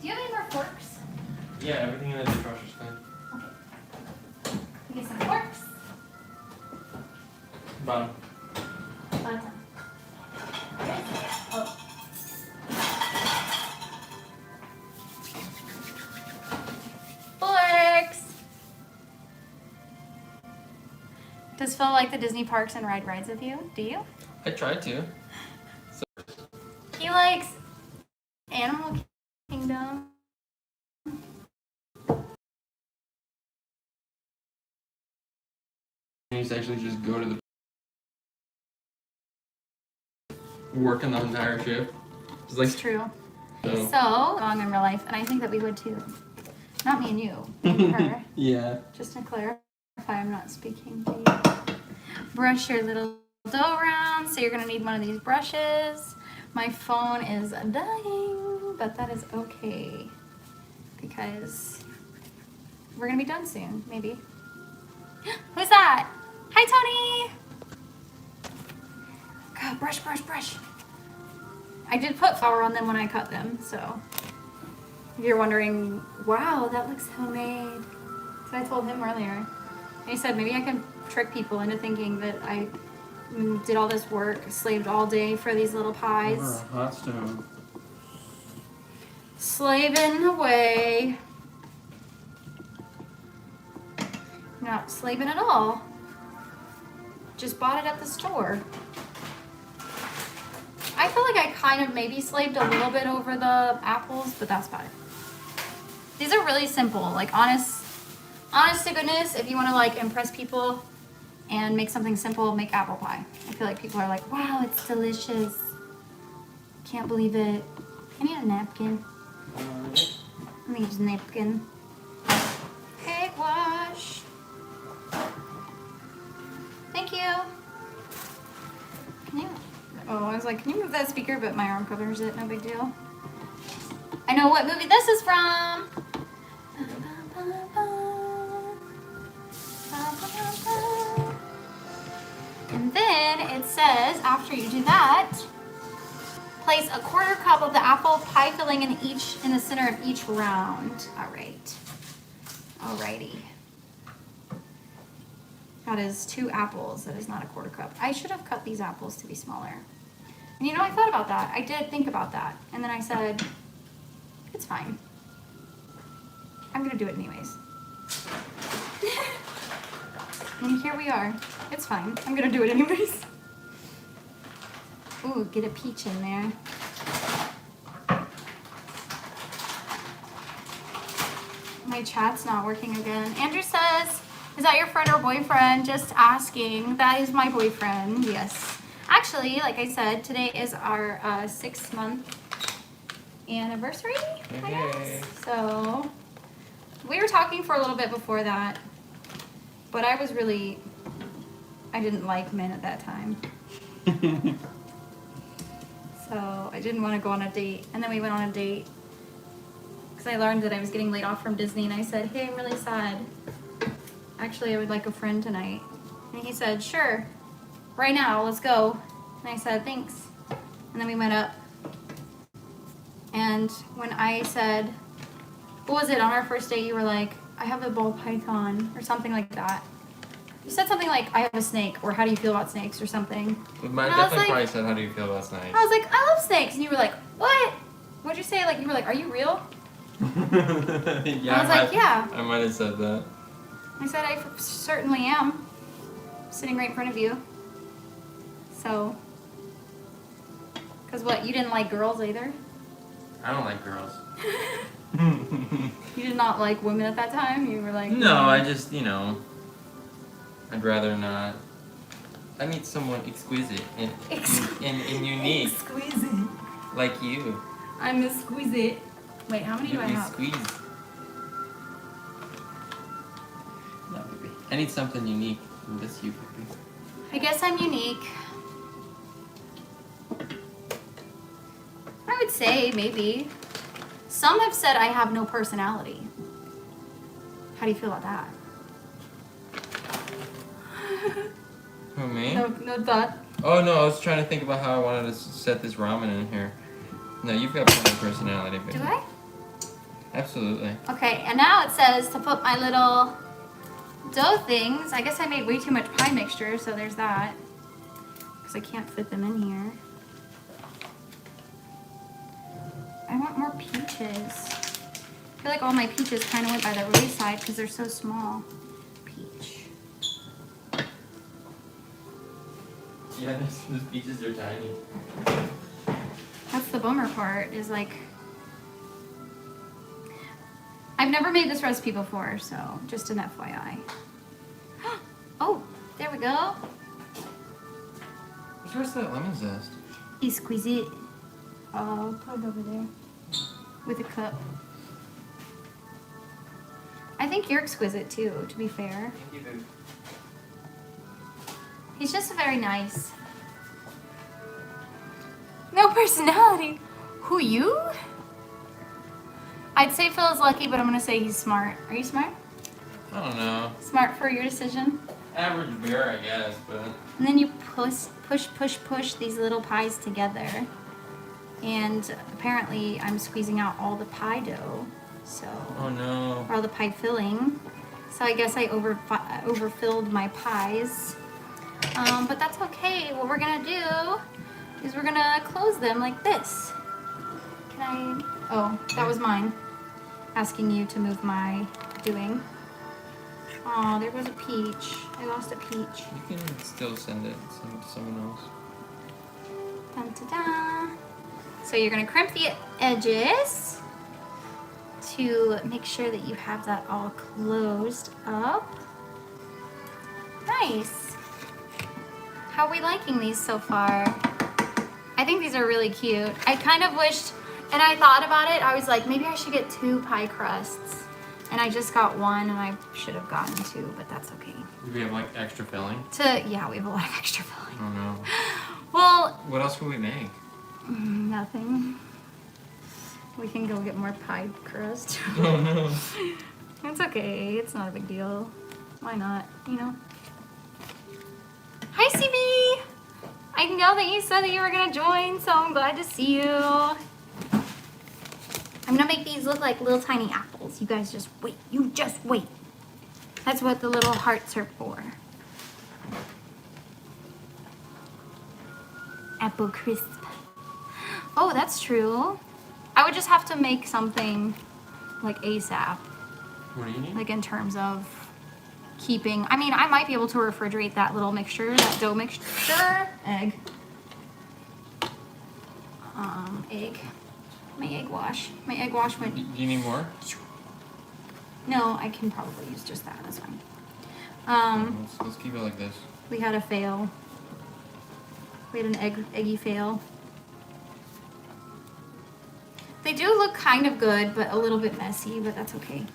Speaker 1: Do you have any more forks?
Speaker 2: Yeah, everything in the dishwasher's clean.
Speaker 1: Okay. We get some forks.
Speaker 2: Bottom.
Speaker 1: Bottom. Oh. Forks! Does Phil like the Disney parks and ride rides with you? Do you?
Speaker 2: I tried to.
Speaker 1: He likes Animal Kingdom.
Speaker 2: I used to actually just go to the working the entire shift. It's like
Speaker 1: It's true.
Speaker 2: so.
Speaker 1: So long in real life, and I think that we would too. Not me and you, me and her.
Speaker 2: Yeah.
Speaker 1: Just to clarify, I'm not speaking to you. Brush your little dough round. So you're gonna need one of these brushes. My phone is dying, but that is okay because we're gonna be done soon, maybe. Who's that? Hi, Tony. God, brush, brush, brush. I did put flour on them when I cut them, so if you're wondering, wow, that looks homemade. So I told him earlier. And he said maybe I can trick people into thinking that I did all this work, slaved all day for these little pies.
Speaker 2: Over a hot stove.
Speaker 1: Slaving away. Not slaving at all. Just bought it at the store. I feel like I kind of maybe slaved a little bit over the apples, but that's about it. These are really simple, like honest to goodness, if you want to like impress people and make something simple, make apple pie. I feel like people are like, wow, it's delicious. Can't believe it. I need a napkin. I need a napkin. Egg wash. Thank you. Can you? Oh, I was like, can you move that speaker? But my arm covers it. No big deal. I know what movie this is from. And then it says, after you do that, place a 1/4 cup of the apple pie filling in the center of each round. All right. Alrighty. That is 2 apples. That is not a 1/4 cup. I should have cut these apples to be smaller. And you know, I thought about that. I did think about that. And then I said, it's fine. I'm gonna do it anyways. And here we are. It's fine. I'm gonna do it anyways. Ooh, get a peach in there. My chat's not working again. Andrew says, is that your friend or boyfriend? Just asking. That is my boyfriend, yes. Actually, like I said, today is our 6-month anniversary, I guess. So, we were talking for a little bit before that, but I didn't like men at that time. So, I didn't want to go on a date. And then we went on a date because I learned that I was getting laid off from Disney, and I said, hey, I'm really sad. Actually, I would like a friend tonight. And he said, sure, right now, let's go. And I said, thanks. And then we went up. And when I said, what was it, on our first date, you were like, I have a ball python, or something like that. You said something like, I have a snake, or how do you feel about snakes, or something.
Speaker 2: I definitely probably said, how do you feel about snakes?
Speaker 1: I was like, I love snakes. And you were like, what? What'd you say? Like, you were like, are you real?
Speaker 2: Yeah,
Speaker 1: I was like, yeah.
Speaker 2: I might have said that.
Speaker 1: I said, I certainly am. Sitting right in front of you. So, because what, you didn't like girls either?
Speaker 2: I don't like girls.
Speaker 1: You did not like women at that time? You were like...
Speaker 2: No, I just, I'd rather not. I need someone exquisite and unique.
Speaker 1: Exquisite.
Speaker 2: Like you.
Speaker 1: I'm exquisite. Wait, how many do I have?
Speaker 2: Squeeze. No, baby. I need something unique. And that's you, baby.
Speaker 1: I guess I'm unique. I would say, maybe. Some have said I have no personality. How do you feel about that?
Speaker 2: Who, me?
Speaker 1: No thought.
Speaker 2: Oh, no, I was trying to think about how I wanted to set this ramen in here. No, you've got plenty of personality, baby.
Speaker 1: Do I?
Speaker 2: Absolutely.
Speaker 1: Okay, and now it says to put my little dough things. I guess I made way too much pie mixture, so there's that. Because I can't fit them in here. I want more peaches. I feel like all my peaches kind of went by the wayside because they're so small. Peach.
Speaker 2: Yeah, those peaches are tiny.
Speaker 1: That's the bummer part, is like... I've never made this recipe before, so just an FYI. Oh, there we go.
Speaker 2: Where's that lemon zest?
Speaker 1: Exquisite. I'll put it over there with a cup. I think you're exquisite too, to be fair.
Speaker 2: Thank you, babe.
Speaker 1: He's just very nice. No personality. Who, you? I'd say Phil is lucky, but I'm gonna say he's smart. Are you smart?
Speaker 2: I don't know.
Speaker 1: Smart for your decision?
Speaker 2: Average beer, I guess, but...
Speaker 1: And then you push these little pies together. And apparently I'm squeezing out all the pie dough. So...
Speaker 2: Oh no.
Speaker 1: Or all the pie filling. So I guess I overfilled my pies. But that's okay. What we're gonna do is we're gonna close them like this. Can I... Oh, that was mine. Asking you to move my doing. Oh, there was a peach. I lost a peach.
Speaker 2: You can still send it to someone else.
Speaker 1: Dun, da, da. So you're gonna crimp the edges to make sure that you have that all closed up. Nice. How are we liking these so far? I think these are really cute. I kind of wished, and I thought about it, I was like, maybe I should get 2 pie crusts. And I just got 1 and I should have gotten 2, but that's okay.
Speaker 2: Do we have like extra filling?
Speaker 1: Yeah, we have a lot of extra filling.
Speaker 2: Oh no.
Speaker 1: Well,
Speaker 2: What else can we make?
Speaker 1: nothing. We can go get more pie crust.
Speaker 2: Oh no.
Speaker 1: It's okay. It's not a big deal. Why not? You know? Hi, CB! I know that you said that you were going to join, so I'm glad to see you. I'm going to make these look like little tiny apples. You guys just wait. You just wait. That's what the little hearts are for. Apple crisp. Oh, that's true. I would just have to make something like ASAP.
Speaker 2: What do you need?
Speaker 1: Like in terms of keeping, I mean, I might be able to refrigerate that little mixture, that dough mixture. Egg. Egg. My egg wash. My egg wash went.
Speaker 2: Do you need more?
Speaker 1: No, I can probably use just that. That's fine.
Speaker 2: Let's keep it like this.
Speaker 1: We had a fail. We had an eggy fail. They do look kind of good, but a little bit messy, but that's okay.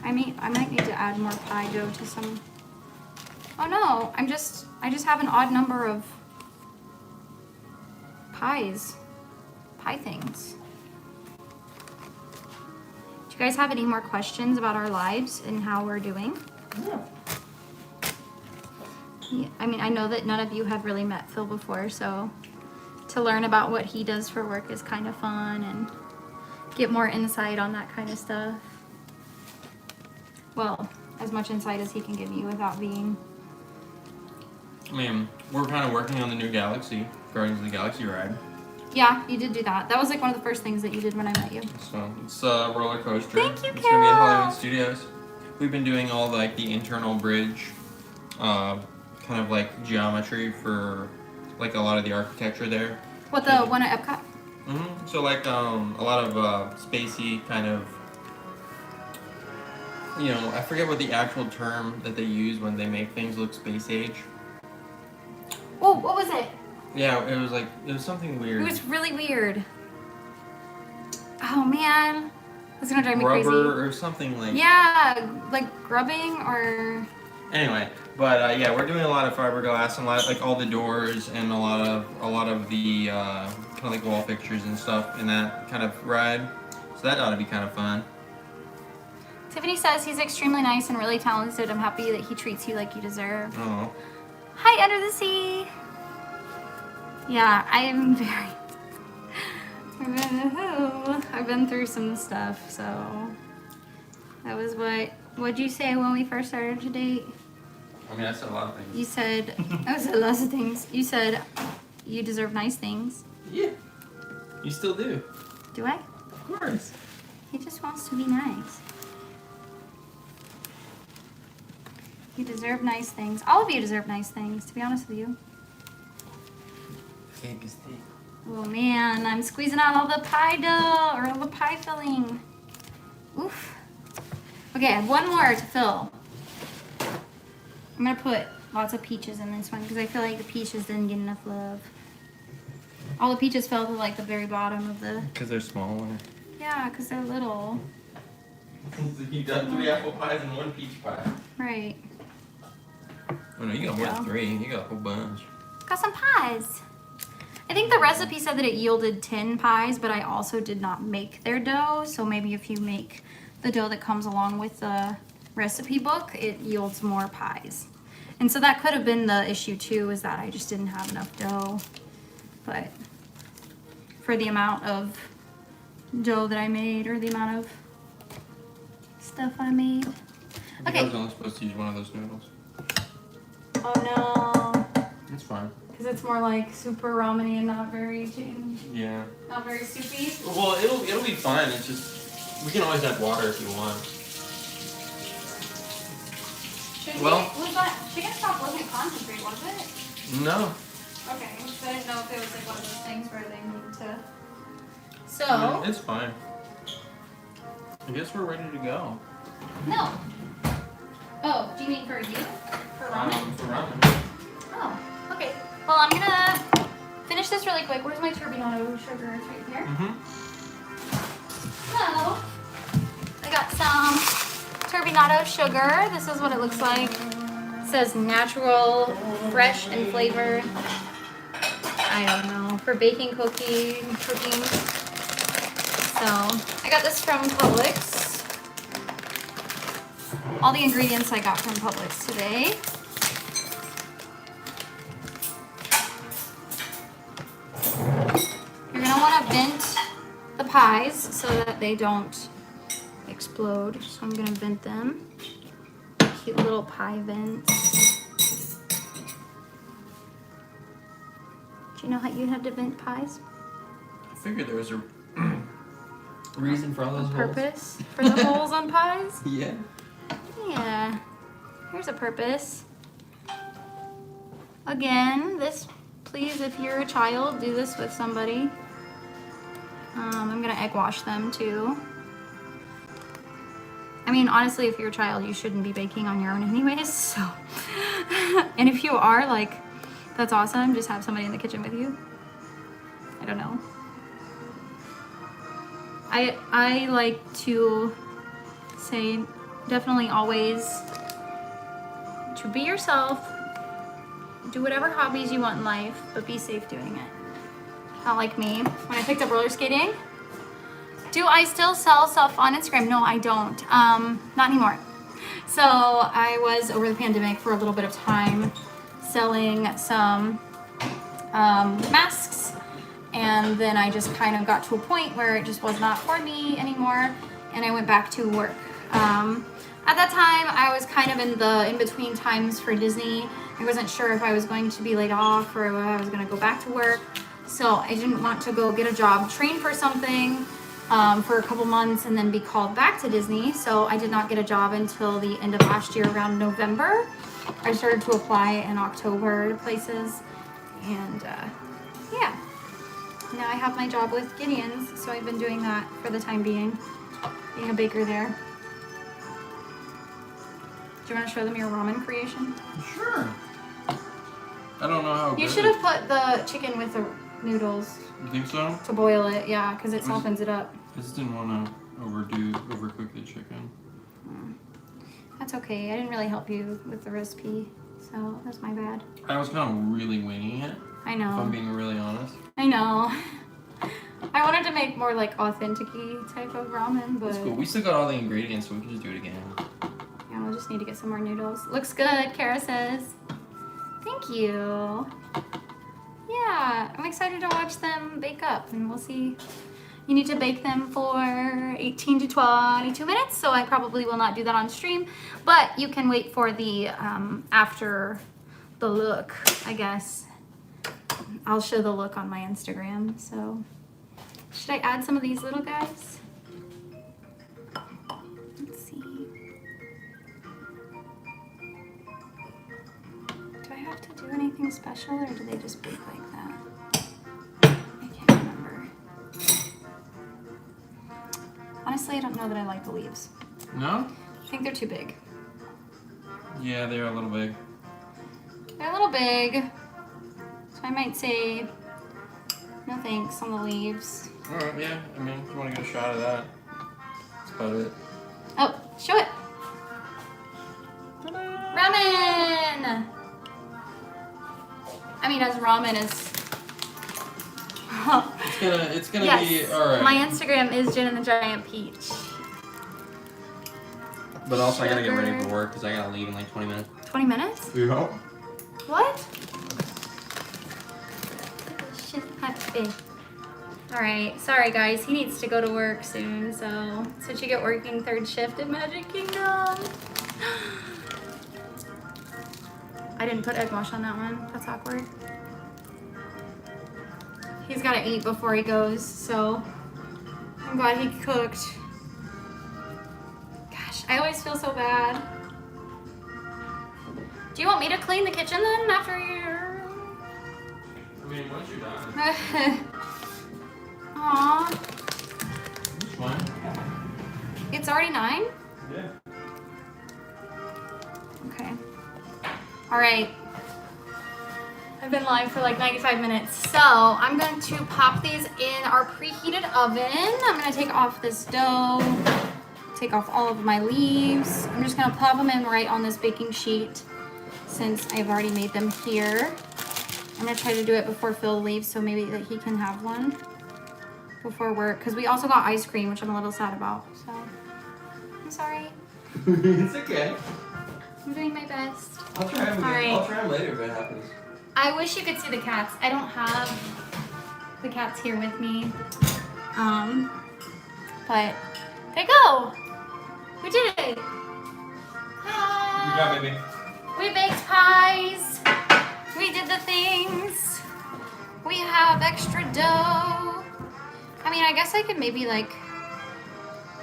Speaker 1: I might need to add more pie dough to some. Oh no, I just have an odd number of pie things. Do you guys have any more questions about our lives and how we're doing?
Speaker 2: Yeah.
Speaker 1: Yeah, I mean, I know that none of you have really met Phil before, so to learn about what he does for work is kind of fun and get more insight on that kind of stuff. Well, as much insight as he can give you without being...
Speaker 2: I mean, we're kind of working on the new Galaxy, Guardians of the Galaxy ride.
Speaker 1: Yeah, you did do that. That was like one of the first things that you did when I met you.
Speaker 2: So it's a roller coaster.
Speaker 1: Thank you,
Speaker 2: It's gonna be at
Speaker 1: Carol.
Speaker 2: Hollywood Studios. We've been doing all like the internal bridge, kind of like geometry for like a lot of the architecture there.
Speaker 1: What, the one at Epcot?
Speaker 2: Mm-hmm. So like a lot of spacey kind of, you know, I forget what the actual term that they use when they make things look space age.
Speaker 1: Oh, what was it?
Speaker 2: Yeah, it was something weird.
Speaker 1: It was really weird. Oh man, it's gonna drive me
Speaker 2: Rubber
Speaker 1: crazy.
Speaker 2: or something like.
Speaker 1: Yeah, like grubbing or.
Speaker 2: Anyway, but yeah, we're doing a lot of fiberglass and a lot like all the doors and a lot of the kind of like wall fixtures and stuff in that kind of ride. So that ought to be kind of fun.
Speaker 1: Tiffany says he's extremely nice and really talented. I'm happy that he treats you like you deserve.
Speaker 2: Oh.
Speaker 1: Hi, Under the Sea. Yeah, I am very. I've been through some stuff, so that was what'd you say when we first started to date?
Speaker 2: I mean, I said a lot of things.
Speaker 1: You said I said lots of things. You said you deserve nice things.
Speaker 2: Yeah. You still do.
Speaker 1: Do I?
Speaker 2: Of course.
Speaker 1: He just wants to be nice. You deserve nice things. All of you deserve nice things, to be honest with you.
Speaker 2: Cake is thick.
Speaker 1: Oh man, I'm squeezing out all the pie dough, or all the pie filling. Oof. Okay, I have one more to fill. I'm gonna put lots of peaches in this one because I feel like the peaches didn't get enough love. All the peaches fell to like the very bottom of the...
Speaker 2: Because they're smaller.
Speaker 1: Yeah, because they're little.
Speaker 2: You've done 3 apple pies and 1 peach pie.
Speaker 1: Right.
Speaker 2: Oh no, you got more than 3. You got a whole bunch.
Speaker 1: Got some pies. I think the recipe said that it yielded 10 pies, but I also did not make their dough. So maybe if you make the dough that comes along with the recipe book, it yields more pies. And so that could have been the issue too, is that I just didn't have enough dough. But for the amount of dough that I made, or the amount of stuff I made.
Speaker 2: I
Speaker 1: Okay.
Speaker 2: was only supposed to use one of those noodles.
Speaker 1: Oh no.
Speaker 2: It's fine.
Speaker 1: Because it's more like super ramen-y and not very
Speaker 2: Yeah.
Speaker 1: not very soupy.
Speaker 2: Well, it'll be fine. It's just we can always add water if you want.
Speaker 1: Should
Speaker 2: Well-
Speaker 1: was that chicken stock wasn't concentrate, was it?
Speaker 2: No.
Speaker 1: Okay, so I didn't know if it was like one of those things where they need to. So.
Speaker 2: I mean, it's fine. I guess we're ready to go.
Speaker 1: No. Oh, do you mean for you? For ramen?
Speaker 2: For ramen.
Speaker 1: Oh, okay. Well, I'm gonna finish this really quick. Where's my turbinado sugar? It's right here. So, I got some turbinado sugar. This is what it looks like. It says natural, fresh, and flavored. I don't know, for baking cooking. So, I got this from Publix. All the ingredients I got from Publix today. You're gonna wanna vent the pies so that they don't explode. So I'm gonna vent them. Cute little pie vents. Do you know how you have to vent pies?
Speaker 2: I figured there was a reason for all those
Speaker 1: Purpose for the holes on pies?
Speaker 2: Yeah.
Speaker 1: Yeah. Here's a purpose. Again, this, please, if you're a child, do this with somebody. I'm gonna egg wash them too. I mean, honestly, if you're a child, you shouldn't be baking on your own anyways, so. And if you are, like, that's awesome. Just have somebody in the kitchen with you. I don't know. I like to say definitely always to be yourself, do whatever hobbies you want in life, but be safe doing it. Not like me, when I picked up roller skating. Do I still sell stuff on Instagram? No, I don't. Not anymore. So I was, over the pandemic, for a little bit of time, selling some masks, and then I just kind of got to a point where it just was not for me anymore, and I went back to work. At that time, I was kind of in the in-between times for Disney. I wasn't sure if I was going to be laid off or if I was going to go back to work. So I didn't want to go get a job, train for something for a couple months, and then be called back to Disney. So I did not get a job until the end of last year, around November. I started to apply in October to places, and yeah. Now I have my job with Gideon's, so I've been doing that for the time being a baker there. Do you want to show them your ramen creation?
Speaker 2: Sure. I don't know how.
Speaker 1: You should have put the chicken with the noodles.
Speaker 2: You think so?
Speaker 1: To boil it, yeah, because it softens it up.
Speaker 2: I just didn't want to overcook the chicken.
Speaker 1: That's okay. I didn't really help you with the recipe, so that's my bad.
Speaker 2: I was kind of really winging it.
Speaker 1: I know.
Speaker 2: If I'm being really honest.
Speaker 1: I know. I wanted to make more like authentic-y type of ramen, but...
Speaker 2: That's cool. We still got all the ingredients, so we can just do it again.
Speaker 1: Yeah, we'll just need to get some more noodles. Looks good, Kara says. Thank you. Yeah, I'm excited to watch them bake up, and we'll see. You need to bake them for 18 to 22 minutes, so I probably will not do that on stream, but you can wait for the after the look, I guess. I'll show the look on my Instagram, so. Should I add some of these little guys? Let's see. Do I have to do anything special, or do they just bake like that? I can't remember. Honestly, I don't know that I like the leaves.
Speaker 2: No?
Speaker 1: I think they're too big.
Speaker 2: Yeah, they're a little big.
Speaker 1: They're a little big. So I might say no thanks on the leaves.
Speaker 2: Alright, yeah. I mean, if you want to get a shot of that, that's about it.
Speaker 1: Oh, show it. Ramen! I mean, as ramen is...
Speaker 2: It's gonna
Speaker 1: yes,
Speaker 2: be alright.
Speaker 1: my Instagram is Jen and the Giant Peach.
Speaker 2: But also, I gotta get ready for work because I gotta leave in like 20 minutes.
Speaker 1: 20 minutes?
Speaker 2: Yeah.
Speaker 1: What? Shit, happy. Alright, sorry guys, he needs to go to work soon, so since you get working third shift in Magic Kingdom. I didn't put egg wash on that one. That's awkward. He's gotta eat before he goes, so I'm glad he cooked. Gosh, I always feel so bad. Do you want me to clean the kitchen then after you're
Speaker 2: mean, once you're done.
Speaker 1: Aww.
Speaker 2: Which one?
Speaker 1: It's already 9?
Speaker 2: Yeah.
Speaker 1: Okay. Alright. I've been live for like 95 minutes. So I'm going to pop these in our preheated oven. I'm going to take off this dough. Take off all of my leaves. I'm just going to pop them in right on this baking sheet since I've already made them here. I'm going to try to do it before Phil leaves so maybe that he can have one before work. Because we also got ice cream, which I'm a little sad about. So I'm sorry.
Speaker 2: It's okay.
Speaker 1: I'm doing my best.
Speaker 2: I'll try them again.
Speaker 1: Alright.
Speaker 2: I'll try them later if it happens.
Speaker 1: I wish you could see the cats. I don't have the cats here with me. But there you go. We did it.
Speaker 2: Good job, baby.
Speaker 1: We baked pies. We did the things. We have extra dough. I mean, I guess I could maybe like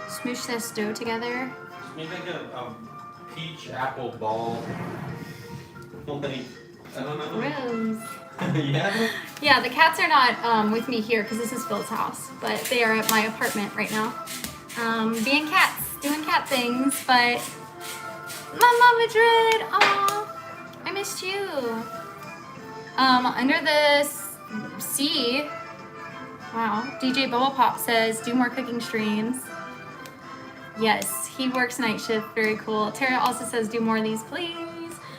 Speaker 1: smoosh this dough together.
Speaker 2: Maybe like a peach apple ball. Like, I don't know.
Speaker 1: Rose.
Speaker 2: Yeah?
Speaker 1: Yeah, the cats are not with me here because this is Phil's house, but they are at my apartment right now. Being cats, doing cat things, but Mama Madrid, aw, I missed you. Under the sea, wow, DJ Bubble Pop says, do more cooking streams. Yes, he works night shift, very cool. Tara also says, do more of these, please.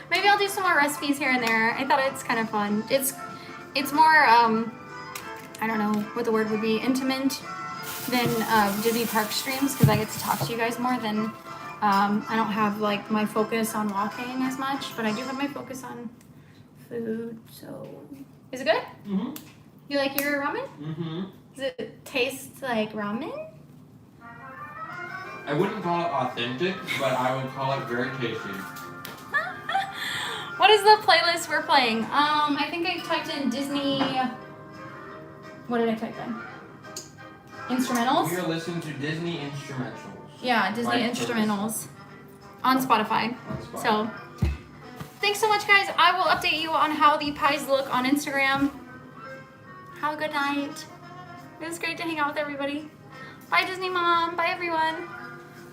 Speaker 1: Maybe I'll do some more recipes here and there. I thought it's kind of fun. It's more, I don't know what the word would be, intimate than Disney Park streams because I get to talk to you guys more than, I don't have like my focus on walking as much, but I do have my focus on food, so. Is it good?
Speaker 2: Mm-hmm.
Speaker 1: You like your ramen?
Speaker 2: Mm-hmm.
Speaker 1: Does it taste like ramen?
Speaker 2: I wouldn't call it authentic, but I would call it very tasty.
Speaker 1: What is the playlist we're playing? I think I typed in Disney. What did I type in? Instrumentals?
Speaker 2: We are listening to Disney instrumentals.
Speaker 1: Yeah, Disney
Speaker 2: Like
Speaker 1: instrumentals on Spotify.
Speaker 2: On Spotify.
Speaker 1: So, thanks so much, guys. I will update you on how the pies look on Instagram. Have a good night. It was great to hang out with everybody. Bye, Disney Mom. Bye, everyone.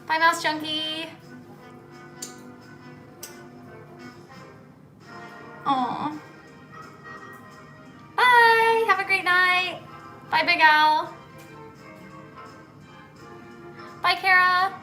Speaker 1: Bye, Mouse Junkie. Aw. Bye. Have a great night. Bye, Big Al. Bye, Kara.